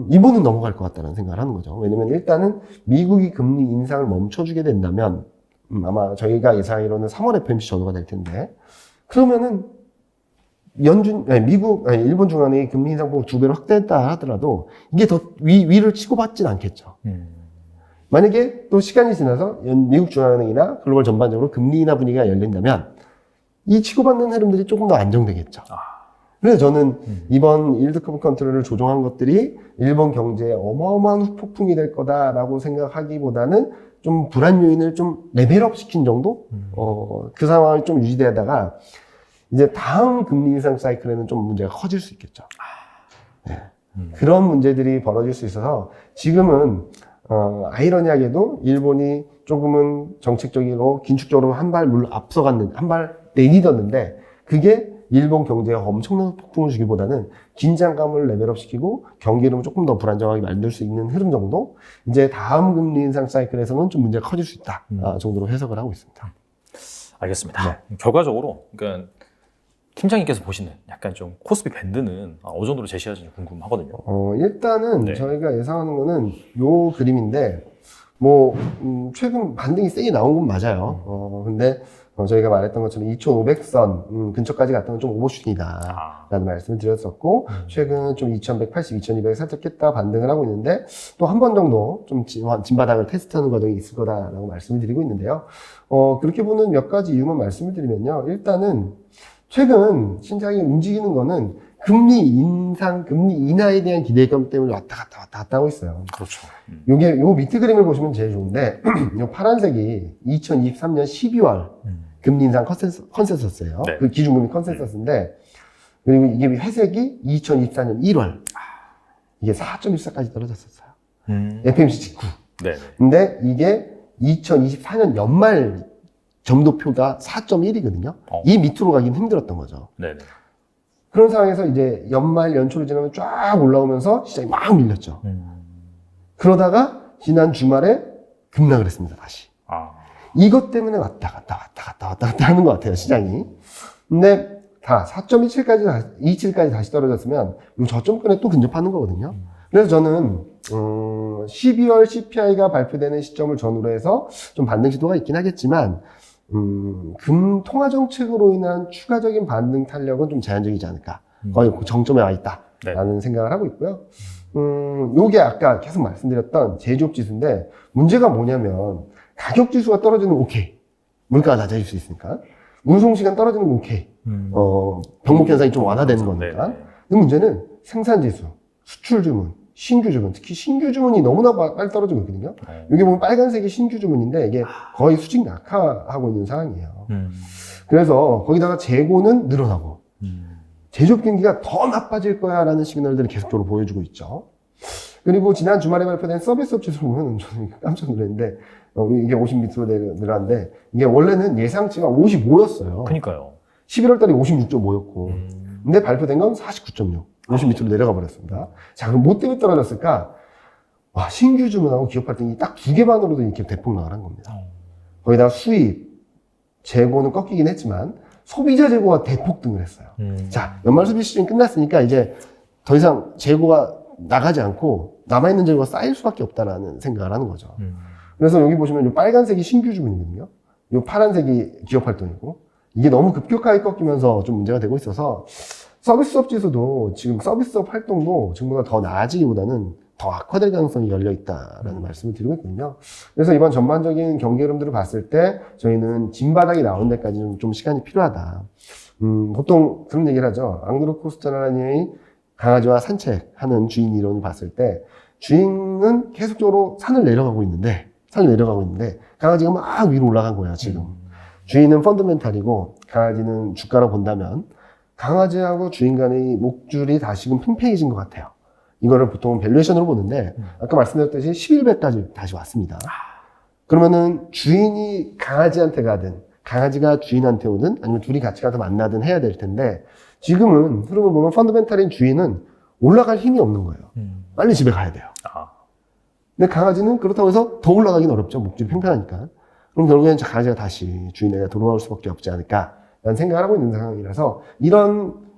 이번은 넘어갈 것 같다는 생각을 하는 거죠. 왜냐면 일단은 미국이 금리 인상을 멈춰주게 된다면 아마 저희가 예상하기로는 3월 FOMC 전후가 될 텐데 그러면은 일본 중앙은행이 금리 인상폭을 2배로 확대했다 하더라도 이게 더 위를 치고받진 않겠죠. 만약에 또 시간이 지나서 미국 중앙은행이나 글로벌 전반적으로 금리 인하 분위기가 열린다면 이 치고받는 흐름들이 조금 더 안정되겠죠. 그래서 저는 이번 일드 커브 컨트롤을 조정한 것들이 일본 경제에 어마어마한 후폭풍이 될 거다라고 생각하기보다는 좀 불안 요인을 좀 레벨업 시킨 정도? 그 상황을 좀 유지되다가 이제 다음 금리 인상 사이클에는 좀 문제가 커질 수 있겠죠. 네. 그런 문제들이 벌어질 수 있어서 지금은 아이러니하게도 일본이 조금은 정책적으로 긴축적으로 한 발 앞서갔는데 한 발 내딛었는데 그게 일본 경제에 엄청난 폭풍을 주기보다는 긴장감을 레벨업시키고 경기를 조금 더 불안정하게 만들 수 있는 흐름 정도 이제 다음 금리 인상 사이클에서는 좀 문제가 커질 수 있다 정도로 해석을 하고 있습니다. 알겠습니다. 결과적으로 그러니까 팀장님께서 보시는 약간 좀 코스피 밴드는 어느 정도로 제시하는지 궁금하거든요. 일단은 네. 저희가 예상하는 거는 요 그림인데 뭐 최근 반등이 세게 나온 건 맞아요. 근데 저희가 말했던 것처럼 2,500선 근처까지 갔던 건 좀 오버슈팅이다 라는 말씀을 드렸었고 최근 좀 2,180, 2,200 살짝 깼다 반등을 하고 있는데 또 한 번 정도 좀 진바닥을 테스트하는 과정이 있을 거다라고 말씀을 드리고 있는데요. 그렇게 보는 몇 가지 이유만 말씀을 드리면요. 일단은 최근 시장이 움직이는 거는 금리 인상, 금리 인하에 대한 기대감 때문에 왔다 갔다 하고 있어요. 그렇죠. 요 밑에 그림을 보시면 제일 좋은데, 요 파란색이 2023년 12월 금리 인상 컨센서스예요. 네. 그 기준금리 컨센서스인데, 그리고 이게 회색이 2024년 1월. 이게 4.14까지 떨어졌었어요. FMC 직후. 네. 근데 이게 2024년 연말 점도표가 4.1이거든요. 이 밑으로 가긴 힘들었던 거죠. 네. 그런 상황에서 이제 연말 연초를 지나면 쫙 올라오면서 시장이 막 밀렸죠. 그러다가 지난 주말에 급락을 했습니다, 다시. 이것 때문에 왔다 갔다 하는 것 같아요, 시장이. 근데 다 4.27까지 다시 떨어졌으면 이 저점권에 또 근접하는 거거든요. 그래서 저는 12월 CPI가 발표되는 시점을 전후로 해서 좀 반등 시도가 있긴 하겠지만 금 통화 정책으로 인한 추가적인 반등 탄력은 좀 제한적이지 않을까. 거의 그 정점에 와 있다라는 생각을 하고 있고요. 요게 아까 계속 말씀드렸던 제조업 지수인데 문제가 뭐냐면 가격 지수가 떨어지는 건 오케이. 물가가 낮아질 수 있으니까. 운송 시간 떨어지는 건 오케이. 병목 현상이 좀 완화되는 거니까. 근데 문제는 생산 지수, 수출 주문, 신규 주문, 특히 신규 주문이 너무나 빨리 떨어지고 있거든요. 여기 보면 빨간색이 신규 주문인데 이게 거의 수직 낙하하고 있는 상황이에요. 그래서 거기다가 재고는 늘어나고 제조업 경기가 더 나빠질 거야라는 시그널들을 계속적으로 보여주고 있죠. 그리고 지난 주말에 발표된 서비스업 지수를 보면 저는 깜짝 놀랐는데 이게 50 밑으로 내려왔는데 이게 원래는 예상치가 55였어요. 그러니까요. 11월 달에 56.5였고 근데 발표된 건 49.6. 50 밑으로 내려가 버렸습니다. 자, 그럼 뭐 때문에 떨어졌을까? 와, 신규 주문하고 기업 활동이 딱 두 개만으로도 이렇게 대폭락을 한 겁니다. 거기다가 수입, 재고는 꺾이긴 했지만 소비자 재고가 대폭등을 했어요. 자, 연말 소비 시즌이 끝났으니까 이제 더 이상 재고가 나가지 않고 남아있는 재고가 쌓일 수밖에 없다라는 생각을 하는 거죠. 그래서 여기 보시면 이 빨간색이 신규 주문이거든요. 이 파란색이 기업 활동이고 이게 너무 급격하게 꺾이면서 좀 문제가 되고 있어서 서비스업 지수도 지금 서비스업 활동도 지금보다 더 나아지기보다는 더 악화될 가능성이 열려 있다라는 말씀을 드리고 있거든요. 그래서 이번 전반적인 경기 흐름들을 봤을 때 저희는 진바닥이 나오는 데까지는 좀 시간이 필요하다. 보통 그런 얘기를 하죠. 앙드로코스타라니 강아지와 산책하는 주인 이론을 봤을 때 주인은 계속적으로 산을 내려가고 있는데 강아지가 막 위로 올라간 거예요, 지금. 주인은 펀더멘탈이고 강아지는 주가로 본다면 강아지하고 주인 간의 목줄이 다시금 팽팽해진 것 같아요. 이거를 보통 밸류에이션으로 보는데 아까 말씀드렸듯이 11배까지 다시 왔습니다. 그러면은 주인이 강아지한테 가든 강아지가 주인한테 오든 아니면 둘이 같이 가서 만나든 해야 될 텐데 지금은 흐름을 보면 펀더멘탈인 주인은 올라갈 힘이 없는 거예요. 빨리 집에 가야 돼요. 근데 강아지는 그렇다고 해서 더 올라가긴 어렵죠. 목줄이 팽팽하니까. 그럼 결국엔 강아지가 다시 주인에게 돌아올 수밖에 없지 않을까 라는 생각을 하고 있는 상황이라서 이런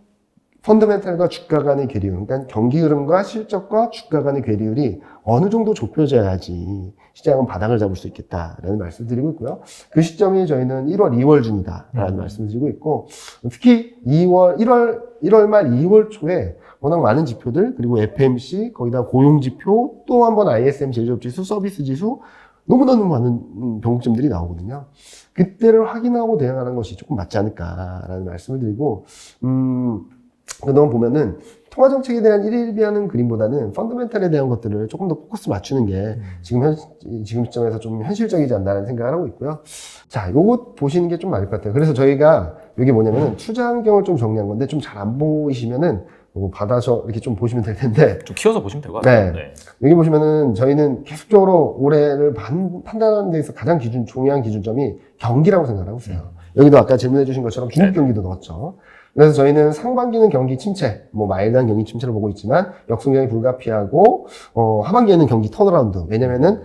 펀더멘탈과 주가 간의 괴리율, 그러니까 경기 흐름과 실적과 주가 간의 괴리율이 어느 정도 좁혀져야지 시장은 바닥을 잡을 수 있겠다라는 말씀을 드리고 있고요. 그 시점이 저희는 1월, 2월 중이다라는 말씀을 드리고 있고 특히 1월 말 2월 초에 워낙 많은 지표들 그리고 FMC 거기다 고용 지표 또 한 번 ISM 제조업 지수, 서비스 지수 너무너무 많은 변곡점들이 나오거든요. 그때를 확인하고 대응하는 것이 조금 맞지 않을까라는 말씀을 드리고 그동안 보면은 통화정책에 대한 일일비하는 그림보다는 펀더멘탈에 대한 것들을 조금 더 포커스 맞추는 게 지금 시점에서 좀 현실적이지 않나라는 생각을 하고 있고요. 자, 요거 보시는 게 좀 맞을 것 같아요. 그래서 저희가 이게 뭐냐면은 투자 환경을 좀 정리한 건데 좀 잘 안 보이시면은 받아서 이렇게 좀 보시면 될 텐데. 좀 키워서 보시면 될 것 같아요. 네. 여기 보시면은 저희는 계속적으로 올해를 판단하는 데 있어서 가장 중요한 기준점이 경기라고 생각하고 있어요. 여기도 아까 질문해 주신 것처럼 중국 경기도 넣었죠. 그래서 저희는 상반기는 경기 침체, 마일드한 경기 침체를 보고 있지만 역성장이 불가피하고 하반기에는 경기 턴어라운드. 왜냐면은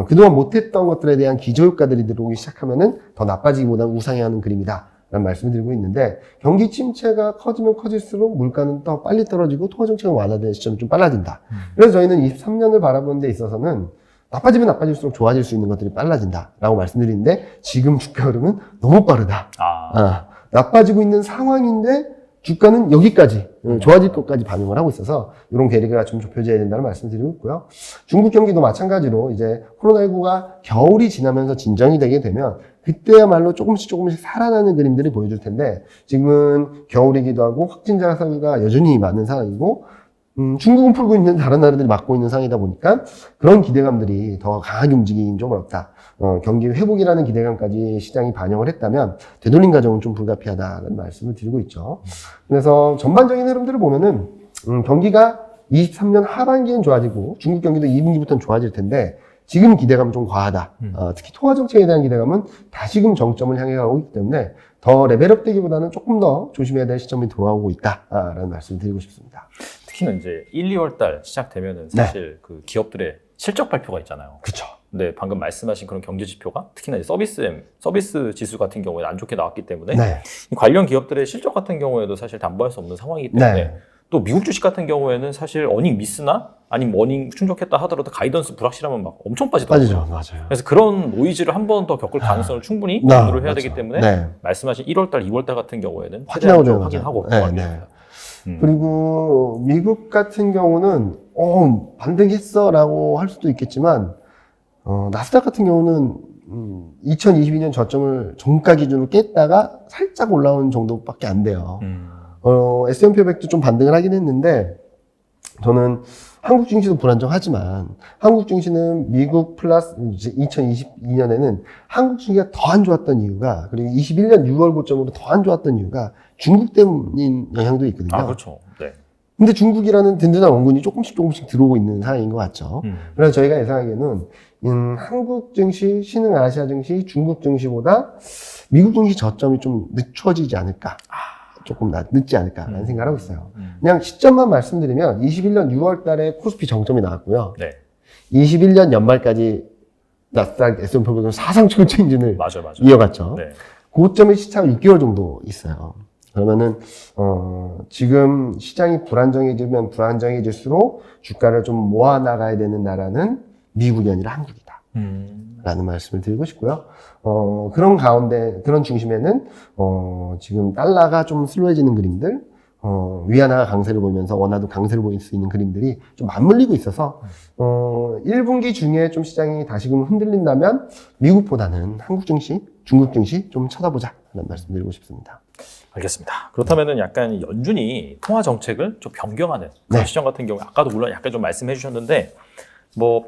그동안 못했던 것들에 대한 기저효과들이 들어오기 시작하면은 더 나빠지기보다는 우상향하는 그림이다. 라는 말씀을 드리고 있는데 경기 침체가 커지면 커질수록 물가는 더 빨리 떨어지고 통화정책은 완화되는 시점이 좀 빨라진다. 그래서 저희는 23년을 바라보는 데 있어서는 나빠지면 나빠질수록 좋아질 수 있는 것들이 빨라진다라고 말씀드리는데 지금 주가 흐름은 너무 빠르다. 나빠지고 있는 상황인데 주가는 여기까지 좋아질 것까지 반응을 하고 있어서 이런 괴리가 좀 좁혀져야 된다는 말씀을 드리고 있고요. 중국 경기도 마찬가지로 이제 코로나19가 겨울이 지나면서 진정이 되게 되면 그때야말로 조금씩 살아나는 그림들이 보여줄 텐데 지금은 겨울이기도 하고 확진자 수가 여전히 많은 상황이고 중국은 풀고 있는 다른 나라들이 막고 있는 상황이다 보니까 그런 기대감들이 더 강하게 움직이긴 좀 어렵다. 경기 회복이라는 기대감까지 시장이 반영을 했다면 되돌림 과정은 좀 불가피하다는 말씀을 드리고 있죠. 그래서 전반적인 흐름들을 보면은 경기가 23년 하반기엔 좋아지고 중국 경기도 2분기부터는 좋아질 텐데 지금 기대감은 좀 과하다. 특히 통화 정책에 대한 기대감은 다시금 정점을 향해 가고 있기 때문에 더 레벨업 되기보다는 조금 더 조심해야 될 시점이 돌아오고 있다라는 말씀을 드리고 싶습니다. 특히는 이제 1, 2월 달 시작되면은 사실 그 기업들의 실적 발표가 있잖아요. 그렇죠. 네, 방금 말씀하신 그런 경제 지표가 특히나 이제 서비스 지수 같은 경우에 안 좋게 나왔기 때문에 이 관련 기업들의 실적 같은 경우에도 사실 담보할 수 없는 상황이기 때문에 또 미국 주식 같은 경우에는 사실 어닝 미스나 아니면 어닝 충족했다 하더라도 가이던스 불확실하면 막 엄청 빠지더라고요. 맞아요. 그래서 그런 노이즈를 한 번 더 겪을 가능성을 충분히 고려를 해야 되기 때문에 말씀하신 1월 달, 2월 달 같은 경우에는 확인하고 그리고 미국 같은 경우는 반등했어라고 할 수도 있겠지만 나스닥 같은 경우는 2022년 저점을 종가 기준으로 깼다가 살짝 올라온 정도밖에 안 돼요. S&P 500도 좀 반등을 하긴 했는데 저는 한국 증시도 불안정하지만 한국 증시는 미국 플러스 2022년에는 한국 증시가 더 안 좋았던 이유가 그리고 21년 6월 고점으로 더 안 좋았던 이유가 중국 때문인 영향도 있거든요. 그렇죠. 네. 근데 중국이라는 든든한 원군이 조금씩 들어오고 있는 상황인 것 같죠. 그래서 저희가 예상하기에는 한국 증시, 신흥 아시아 증시, 중국 증시보다 미국 증시 저점이 좀 늦춰지지 않을까. 조금 늦지 않을까라는 생각을 하고 있어요. 그냥 시점만 말씀드리면 21년 6월 달에 코스피 정점이 나왔고요. 21년 연말까지 나스닥 S&P 500은 사상 최고 행진을 이어갔죠. 고점의 시차가 6개월 정도 있어요. 그러면은 지금 시장이 불안정해지면 불안정해질수록 주가를 좀 모아나가야 되는 나라는 미국이 아니라 한국이다. 라는 말씀을 드리고 싶고요. 그런 가운데, 그런 중심에는, 지금 달러가 좀 슬로해지는 그림들, 위안화가 강세를 보이면서 원화도 강세를 보일 수 있는 그림들이 좀 맞물리고 있어서, 1분기 중에 좀 시장이 다시금 흔들린다면, 미국보다는 한국 증시, 중국 증시 좀 쳐다보자. 라는 말씀 드리고 싶습니다. 알겠습니다. 그렇다면은 약간 연준이 통화 정책을 좀 변경하는 그런 시점 같은 경우에 아까도 물론 약간 좀 말씀해 주셨는데,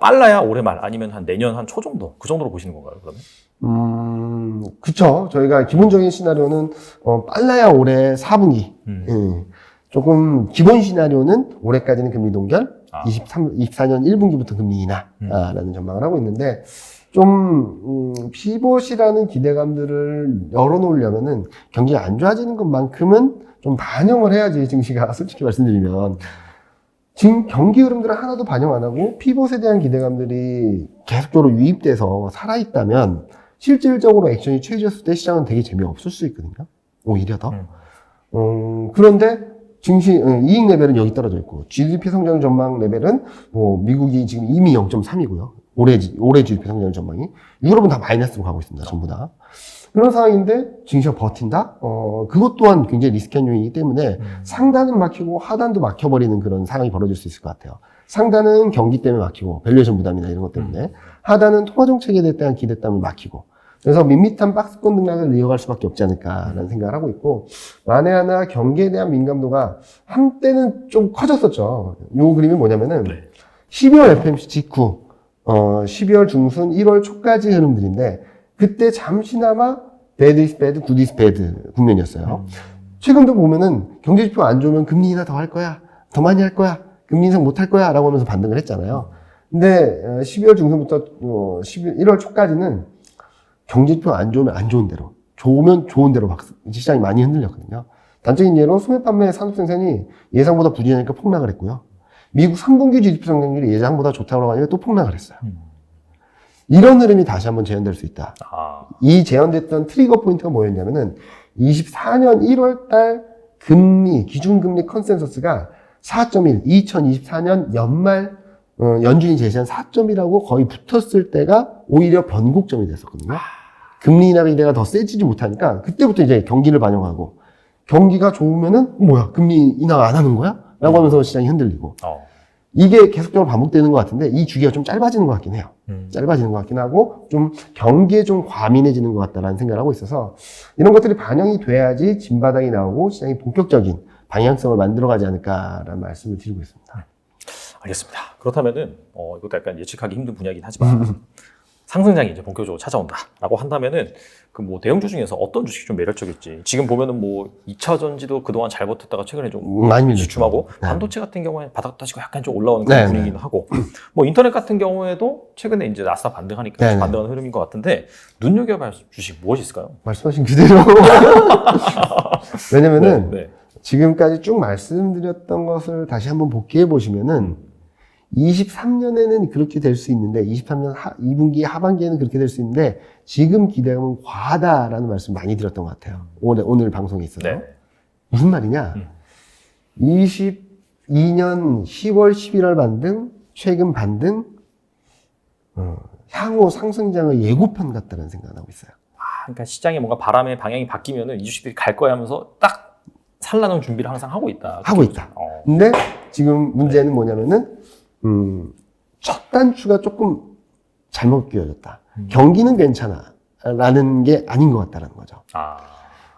빨라야 올해 말 아니면 한 내년 한 초 정도 그 정도로 보시는 건가요, 그러면? 그쵸. 저희가 기본적인 시나리오는 빨라야 올해 4분기. 조금 기본 시나리오는 올해까지는 금리 동결, 24년 1분기부터 금리 인하라는 전망을 하고 있는데 좀 피봇이라는 기대감들을 열어놓으려면은 경기가 안 좋아지는 것만큼은 좀 반영을 해야지 증시가 솔직히 말씀드리면. 지금 경기 흐름들을 하나도 반영 안 하고 피봇에 대한 기대감들이 계속적으로 유입돼서 살아있다면 실질적으로 액션이 취해졌을 때 시장은 되게 재미없을 수 있거든요. 오히려 더. 그런데 증시 이익 레벨은 여기 떨어져 있고 GDP 성장 전망 레벨은 미국이 지금 이미 0.3이고요. 올해 GDP 성장 전망이 유럽은 다 마이너스로 가고 있습니다. 전부 다. 그런 상황인데 증시가 버틴다? 그것 또한 굉장히 리스크한 요인이기 때문에 상단은 막히고 하단도 막혀버리는 그런 상황이 벌어질 수 있을 것 같아요. 상단은 경기 때문에 막히고 밸류에이션 부담이나 이런 것 때문에 하단은 통화정책에 대한 기대 때문에 막히고 그래서 밋밋한 박스권 등락을 이어갈 수밖에 없지 않을까라는 생각을 하고 있고, 만에 하나 경기에 대한 민감도가 한때는 좀 커졌었죠. 요 그림이 뭐냐면은 12월 FMC 직후 12월 중순 1월 초까지 흐름들인데, 그때 잠시나마 bad is bad, good is bad 국면이었어요. 최근도 보면은 경제지표 안 좋으면 금리 인하 더 할 거야, 더 많이 할 거야, 금리 인상 못 할 거야 라고 하면서 반등을 했잖아요. 근데 12월 중순부터 1월 초까지는 경제지표 안 좋으면 안 좋은 대로, 좋으면 좋은 대로 시장이 많이 흔들렸거든요. 단적인 예로 소매 판매 산업 생산이 예상보다 부진하니까 폭락을 했고요. 미국 3분기 GDP 성장률이 예상보다 좋다고 하니까 또 폭락을 했어요. 이런 흐름이 다시 한번 재현될 수 있다. 이 재현됐던 트리거 포인트가 뭐였냐면은 24년 1월 달 금리, 기준금리 컨센서스가 4.1, 2024년 연말 연준이 제시한 4.1하고 거의 붙었을 때가 오히려 변곡점이 됐었거든요. 금리 인하 기대가 더 세지지 못하니까 그때부터 이제 경기를 반영하고, 경기가 좋으면은 뭐야, 금리 인하 안 하는 거야? 라고 하면서 시장이 흔들리고. 이게 계속적으로 반복되는 것 같은데, 이 주기가 좀 짧아지는 것 같긴 해요. 짧아지는 것 같긴 하고, 좀 경기에 좀 과민해지는 것 같다라는 생각을 하고 있어서, 이런 것들이 반영이 돼야지 진바닥이 나오고 시장이 본격적인 방향성을 만들어가지 않을까라는 말씀을 드리고 있습니다. 알겠습니다. 그렇다면은 이것도 약간 예측하기 힘든 분야이긴 하지만 상승장이 이제 본격적으로 찾아온다라고 한다면은 그 뭐 대형주 중에서 어떤 주식이 좀 매력적일지. 지금 보면은 뭐 2차 전지도 그동안 잘 버텼다가 최근에 좀 많이 주춤하고, 네. 반도체 같은 경우에 바닥 다지고 약간 좀 올라오는 그런 분위기는 하고, 뭐 인터넷 같은 경우에도 최근에 이제 나스닥 반등하니까 반등하는 흐름인 것 같은데, 눈여겨봐야 주식 무엇이 있을까요? 말씀하신 그대로. 왜냐면은 지금까지 쭉 말씀드렸던 것을 다시 한번 복귀해 보시면은 23년에는 그렇게 될 수 있는데, 23년 2분기 하반기에는 그렇게 될 수 있는데, 지금 기대감은 과하다라는 말씀 많이 드렸던 것 같아요. 오늘 방송에 있어서. 무슨 말이냐? 22년 10월, 11월 반등, 최근 반등, 향후 상승장의 예고편 같다는 생각을 하고 있어요. 그러니까 시장에 뭔가 바람의 방향이 바뀌면은 이 주식들이 갈 거야 하면서 딱 살라는 준비를 항상 하고 있다. 하고 있다. 근데 지금 문제는 뭐냐면은, 첫 단추가 조금 잘못 끼워졌다. 경기는 괜찮아 라는 게 아닌 것 같다는 거죠.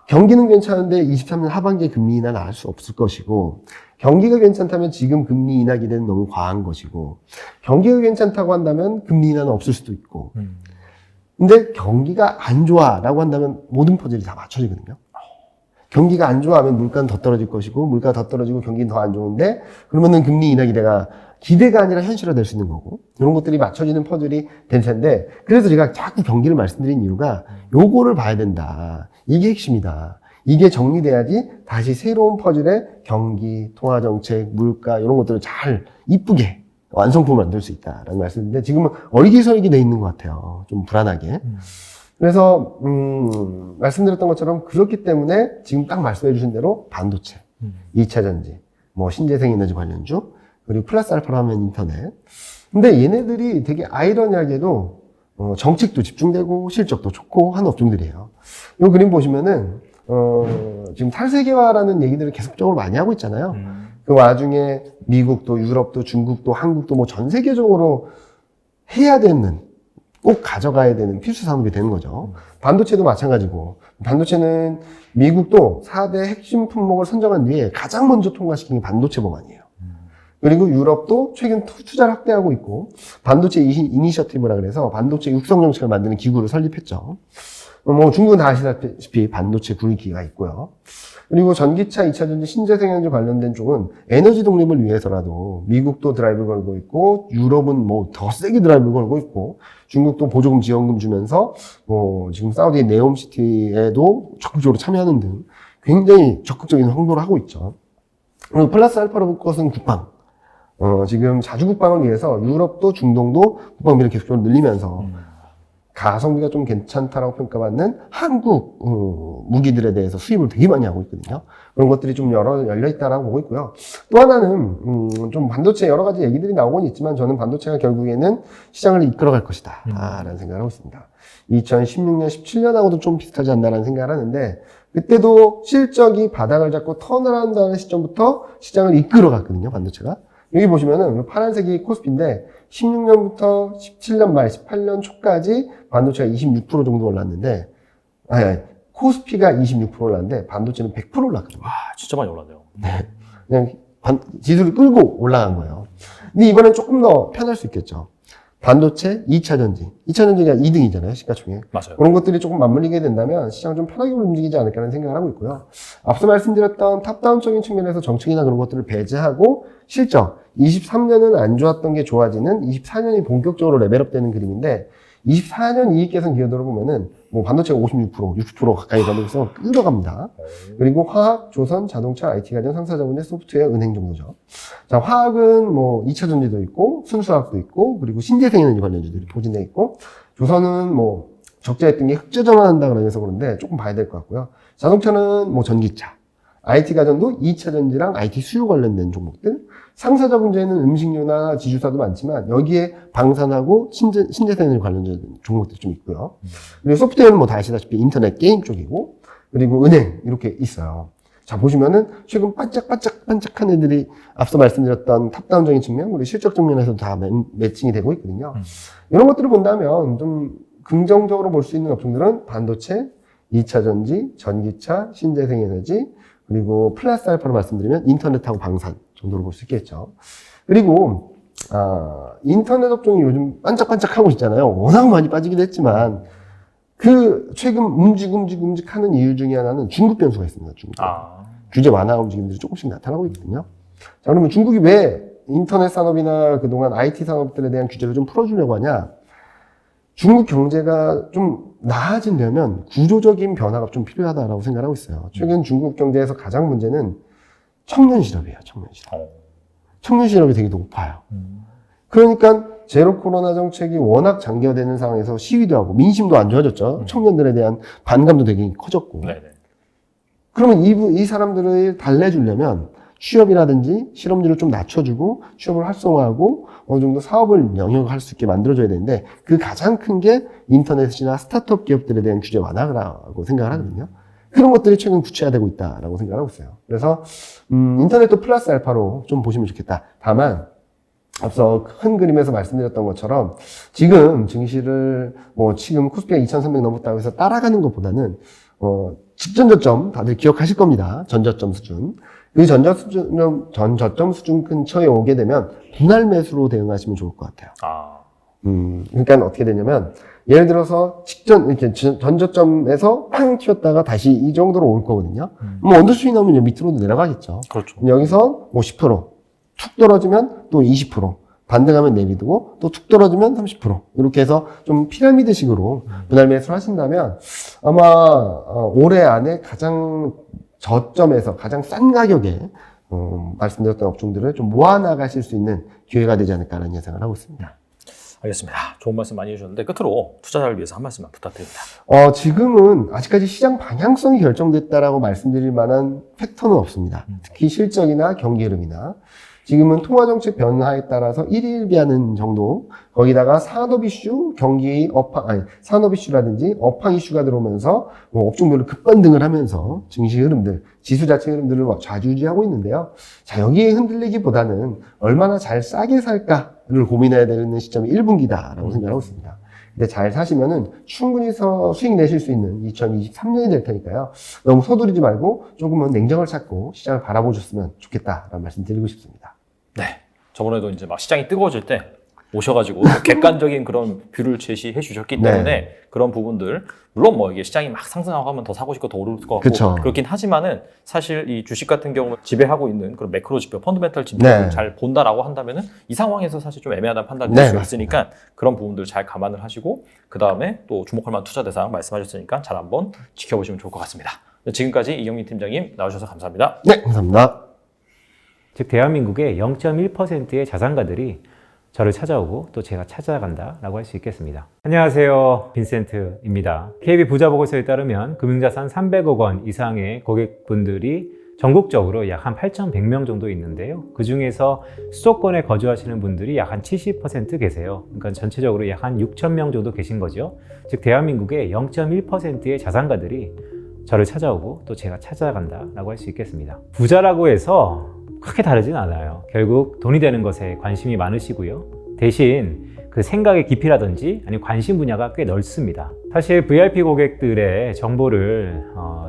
경기는 괜찮은데 23년 하반기에 금리 인하는 알 수 없을 것이고, 경기가 괜찮다면 지금 금리 인하 기대는 너무 과한 것이고, 경기가 괜찮다고 한다면 금리 인하는 없을 수도 있고, 근데 경기가 안 좋아라고 한다면 모든 퍼즐이 다 맞춰지거든요. 경기가 안 좋아하면 물가는 더 떨어질 것이고, 물가가 더 떨어지고 경기는 더 안 좋은데, 그러면은 금리 인하 기대가 아니라 현실화될 수 있는 거고, 이런 것들이 맞춰지는 퍼즐이 될 텐데, 그래서 제가 자꾸 경기를 말씀드린 이유가 요거를 봐야 된다. 이게 핵심이다. 이게 정리돼야지 다시 새로운 퍼즐의 경기, 통화정책, 물가 이런 것들을 잘 이쁘게 완성품을 만들 수 있다라는 말씀인데, 지금은 얼기설기 돼 있는 것 같아요. 좀 불안하게. 그래서 말씀드렸던 것처럼 그렇기 때문에 지금 딱 말씀해 주신 대로 반도체, 2차 전지, 뭐 신재생에너지 관련주, 그리고 플러스 알파로 하면 인터넷. 근데 얘네들이 되게 아이러니하게도 정책도 집중되고 실적도 좋고 한 업종들이에요. 이 그림 보시면은 지금 탈세계화라는 얘기들을 계속적으로 많이 하고 있잖아요. 그 와중에 미국도 유럽도 중국도 한국도 뭐 전 세계적으로 해야 되는, 꼭 가져가야 되는 필수 산업이 되는 거죠. 반도체도 마찬가지고, 반도체는 미국도 4대 핵심 품목을 선정한 뒤에 가장 먼저 통과시킨 게 반도체 법안이에요. 그리고 유럽도 최근 투자를 확대하고 있고, 반도체 이니셔티브라 그래서 반도체 육성 정책을 만드는 기구를 설립했죠. 뭐 중국은 다 아시다시피 반도체 굴기가 있고요. 그리고 전기차, 2차 전지, 신재생에너지 관련된 쪽은 에너지 독립을 위해서라도 미국도 드라이브 걸고 있고, 유럽은 뭐 더 세게 드라이브 걸고 있고, 중국도 보조금 지원금 주면서 뭐 지금 사우디의 네옴시티에도 적극적으로 참여하는 등 굉장히 적극적인 홍보를 하고 있죠. 그리고 플러스 알파로 것은 국방. 지금 자주 국방을 위해서 유럽도 중동도 국방비를 계속적으로 늘리면서 가성비가 좀 괜찮다라고 평가받는 한국 무기들에 대해서 수입을 되게 많이 하고 있거든요. 그런 것들이 좀 열려 있다라고 보고 있고요. 또 하나는 좀 반도체 여러 가지 얘기들이 나오곤 있지만, 저는 반도체가 결국에는 시장을 이끌어갈 것이다 라는 생각을 하고 있습니다. 2016년, 17년하고도 좀 비슷하지 않나라는 생각을 하는데, 그때도 실적이 바닥을 잡고 턴어라운드하는 시점부터 시장을 이끌어갔거든요, 반도체가. 여기 보시면은 파란색이 코스피인데 16년부터 17년 말, 18년 초까지 반도체가 26% 정도 올랐는데, 코스피가 26% 올랐는데 반도체는 100% 올랐거든요. 와, 진짜 많이 올랐네요. 그냥 지수를 끌고 올라간 거예요. 근데 이번엔 조금 더 편할 수 있겠죠. 반도체, 2차 전지. 2차 전지가 2등이잖아요, 시가총액. 맞아요. 그런 것들이 조금 맞물리게 된다면 시장 좀 편하게 움직이지 않을까라는 생각을 하고 있고요. 앞서 말씀드렸던 탑다운적인 측면에서 정책이나 그런 것들을 배제하고 실적, 23년은 안 좋았던 게 좋아지는 24년이 본격적으로 레벨업되는 그림인데 24년 이익 개선 기여도를 보면은 뭐 반도체가 56%, 60% 가까이 가면서 끌어갑니다. 그리고 화학, 조선, 자동차, IT 관련 상사자본의 소프트웨어, 은행 정도죠. 자, 화학은 뭐 2차 전지도 있고 순수화학도 있고 그리고 신재생에너지 관련주들이 포진돼 있고 조선은 뭐 적자했던 게 흑자 전환한다 그러면서 그런데 조금 봐야 될 것 같고요. 자동차는 뭐 전기차, IT 가전도 2차 전지랑 IT 수요 관련된 종목들, 상사자 분야에는 음식료나 지주사도 많지만 여기에 방산하고 신재생에너지 관련된 종목들이 좀 있고요. 그리고 소프트웨어는 뭐 다 아시다시피 인터넷 게임 쪽이고 그리고 은행 이렇게 있어요. 자, 보시면은 최근 반짝반짝한 애들이 앞서 말씀드렸던 탑다운적인 측면, 그리고 실적 측면에서도 다 매칭이 되고 있거든요. 이런 것들을 본다면 좀 긍정적으로 볼 수 있는 업종들은 반도체, 2차 전지, 전기차, 신재생에너지, 그리고 플러스 알파로 말씀드리면 인터넷하고 방산 정도로 볼 수 있겠죠. 그리고 인터넷 업종이 요즘 반짝반짝하고 있잖아요. 워낙 많이 빠지기도 했지만 그 최근 움직하는 이유 중에 하나는 중국 변수가 있습니다. 중국. 규제 완화 움직임들이 조금씩 나타나고 있거든요. 자, 그러면 중국이 왜 인터넷 산업이나 그동안 IT 산업들에 대한 규제를 좀 풀어주려고 하냐? 중국 경제가 좀 나아지려면 구조적인 변화가 좀 필요하다라고 생각하고 있어요. 최근 중국 경제에서 가장 문제는 청년 실업이에요. 청년 실업이 되게 높아요. 그러니까 제로 코로나 정책이 워낙 장기화되는 상황에서 시위도 하고 민심도 안 좋아졌죠. 청년들에 대한 반감도 되게 커졌고. 네네. 그러면 이 사람들을 달래주려면 취업이라든지 실업률을 좀 낮춰주고 취업을 활성화하고 어느 정도 사업을 영역할 수 있게 만들어줘야 되는데 그 가장 큰 게 인터넷이나 스타트업 기업들에 대한 규제 완화라고 생각을 하거든요. 그런 것들이 최근 구체화되고 있다라고 생각을 하고 있어요. 그래서 인터넷도 플러스 알파로 좀 보시면 좋겠다. 다만 앞서 큰 그림에서 말씀드렸던 것처럼 지금 증시를 뭐 지금 코스피가 2,300 넘었다고 해서 따라가는 것보다는 직전 저점 다들 기억하실 겁니다. 전저점 수준. 그 전저점 수준 근처에 오게 되면 분할 매수로 대응하시면 좋을 것 같아요. 그러니까 어떻게 되냐면 예를 들어서 직전 이렇게 전저점에서 팡 튀었다가 다시 이 정도로 올 거거든요. 뭐 언더스윙 나오면 밑으로도 내려가겠죠. 그렇죠. 여기서 뭐 10%, 툭 떨어지면 또 20%, 반등하면 내비두고 또 툭 떨어지면 30%. 이렇게 해서 좀 피라미드식으로 분할 매수를 하신다면 아마 올해 안에 가장 저점에서 가장 싼 가격에 말씀드렸던 업종들을 좀 모아나가실 수 있는 기회가 되지 않을까라는 예상을 하고 있습니다. 알겠습니다. 좋은 말씀 많이 해주셨는데 끝으로 투자자를 위해서 한 말씀만 부탁드립니다. 지금은 아직까지 시장 방향성이 결정됐다라고 말씀드릴 만한 팩터는 없습니다. 특히 실적이나 경기 흐름이나 지금은 통화정책 변화에 따라서 일일비하는 정도, 거기다가 산업 이슈, 경기 산업 이슈라든지 업황 이슈가 들어오면서 업종별로 급반등을 하면서 증시 흐름들, 지수 자체 흐름들을 좌지우지하고 있는데요. 자, 여기에 흔들리기보다는 얼마나 잘 싸게 살까를 고민해야 되는 시점이 1분기다라고 생각하고 있습니다. 근데 잘 사시면은 충분히 수익 내실 수 있는 2023년이 될 테니까요. 너무 서두르지 말고 조금은 냉정을 찾고 시장을 바라보셨으면 좋겠다라는 말씀 드리고 싶습니다. 네. 저번에도 이제 막 시장이 뜨거워질 때 오셔가지고 객관적인 그런 뷰를 제시해 주셨기 때문에 그런 부분들, 물론 뭐 이게 시장이 막 상승하고 하면 더 사고 싶고 더 오를 것 같고 그쵸. 그렇긴 하지만은 사실 이 주식 같은 경우는 지배하고 있는 그런 매크로 지표, 펀더멘털 지표를 잘 본다라고 한다면은 이 상황에서 사실 좀 애매하다는 판단이 들 수 있으니까 그런 부분들 잘 감안을 하시고 그 다음에 또 주목할 만한 투자 대상 말씀하셨으니까 잘 한번 지켜보시면 좋을 것 같습니다. 지금까지 이경민 팀장님 나와주셔서 감사합니다. 네, 감사합니다. 즉 대한민국의 0.1%의 자산가들이 저를 찾아오고 또 제가 찾아간다라고 할 수 있겠습니다. 안녕하세요, 빈센트입니다. KB 부자보고서에 따르면 금융자산 300억 원 이상의 고객분들이 전국적으로 약 한 8,100명 정도 있는데요. 그 중에서 수도권에 거주하시는 분들이 약 한 70% 계세요. 그러니까 전체적으로 약 한 6,000명 정도 계신 거죠. 즉 대한민국의 0.1%의 자산가들이 저를 찾아오고 또 제가 찾아간다라고 할 수 있겠습니다. 부자라고 해서 크게 다르진 않아요. 결국 돈이 되는 것에 관심이 많으시고요. 대신 그 생각의 깊이라든지 아니면 관심 분야가 꽤 넓습니다. 사실 VIP 고객들의 정보를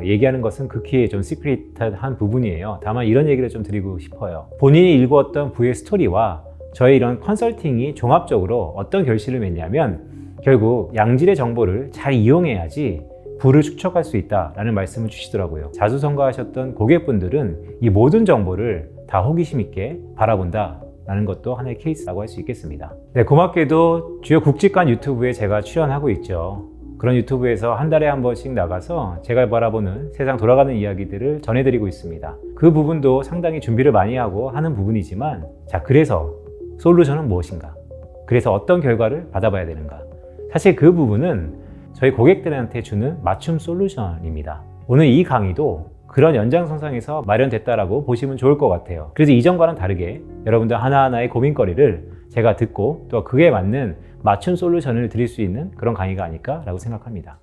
얘기하는 것은 극히 좀 시크릿한 부분이에요. 다만 이런 얘기를 좀 드리고 싶어요. 본인이 읽었던 부의 스토리와 저의 이런 컨설팅이 종합적으로 어떤 결실을 맺냐면 결국 양질의 정보를 잘 이용해야지 부를 축적할 수 있다라는 말씀을 주시더라고요. 자주 성가하셨던 고객분들은 이 모든 정보를 다 호기심 있게 바라본다 라는 것도 하나의 케이스라고 할 수 있겠습니다. 네, 고맙게도 주요 국직관 유튜브에 제가 출연하고 있죠. 그런 유튜브에서 한 달에 한 번씩 나가서 제가 바라보는 세상 돌아가는 이야기들을 전해드리고 있습니다. 그 부분도 상당히 준비를 많이 하고 하는 부분이지만, 자, 그래서 솔루션은 무엇인가? 그래서 어떤 결과를 받아봐야 되는가? 사실 그 부분은 저희 고객들한테 주는 맞춤 솔루션입니다. 오늘 이 강의도 그런 연장선상에서 마련됐다라고 보시면 좋을 것 같아요. 그래서 이전과는 다르게 여러분들 하나하나의 고민거리를 제가 듣고 또 그에 맞는 맞춤 솔루션을 드릴 수 있는 그런 강의가 아닐까라고 생각합니다.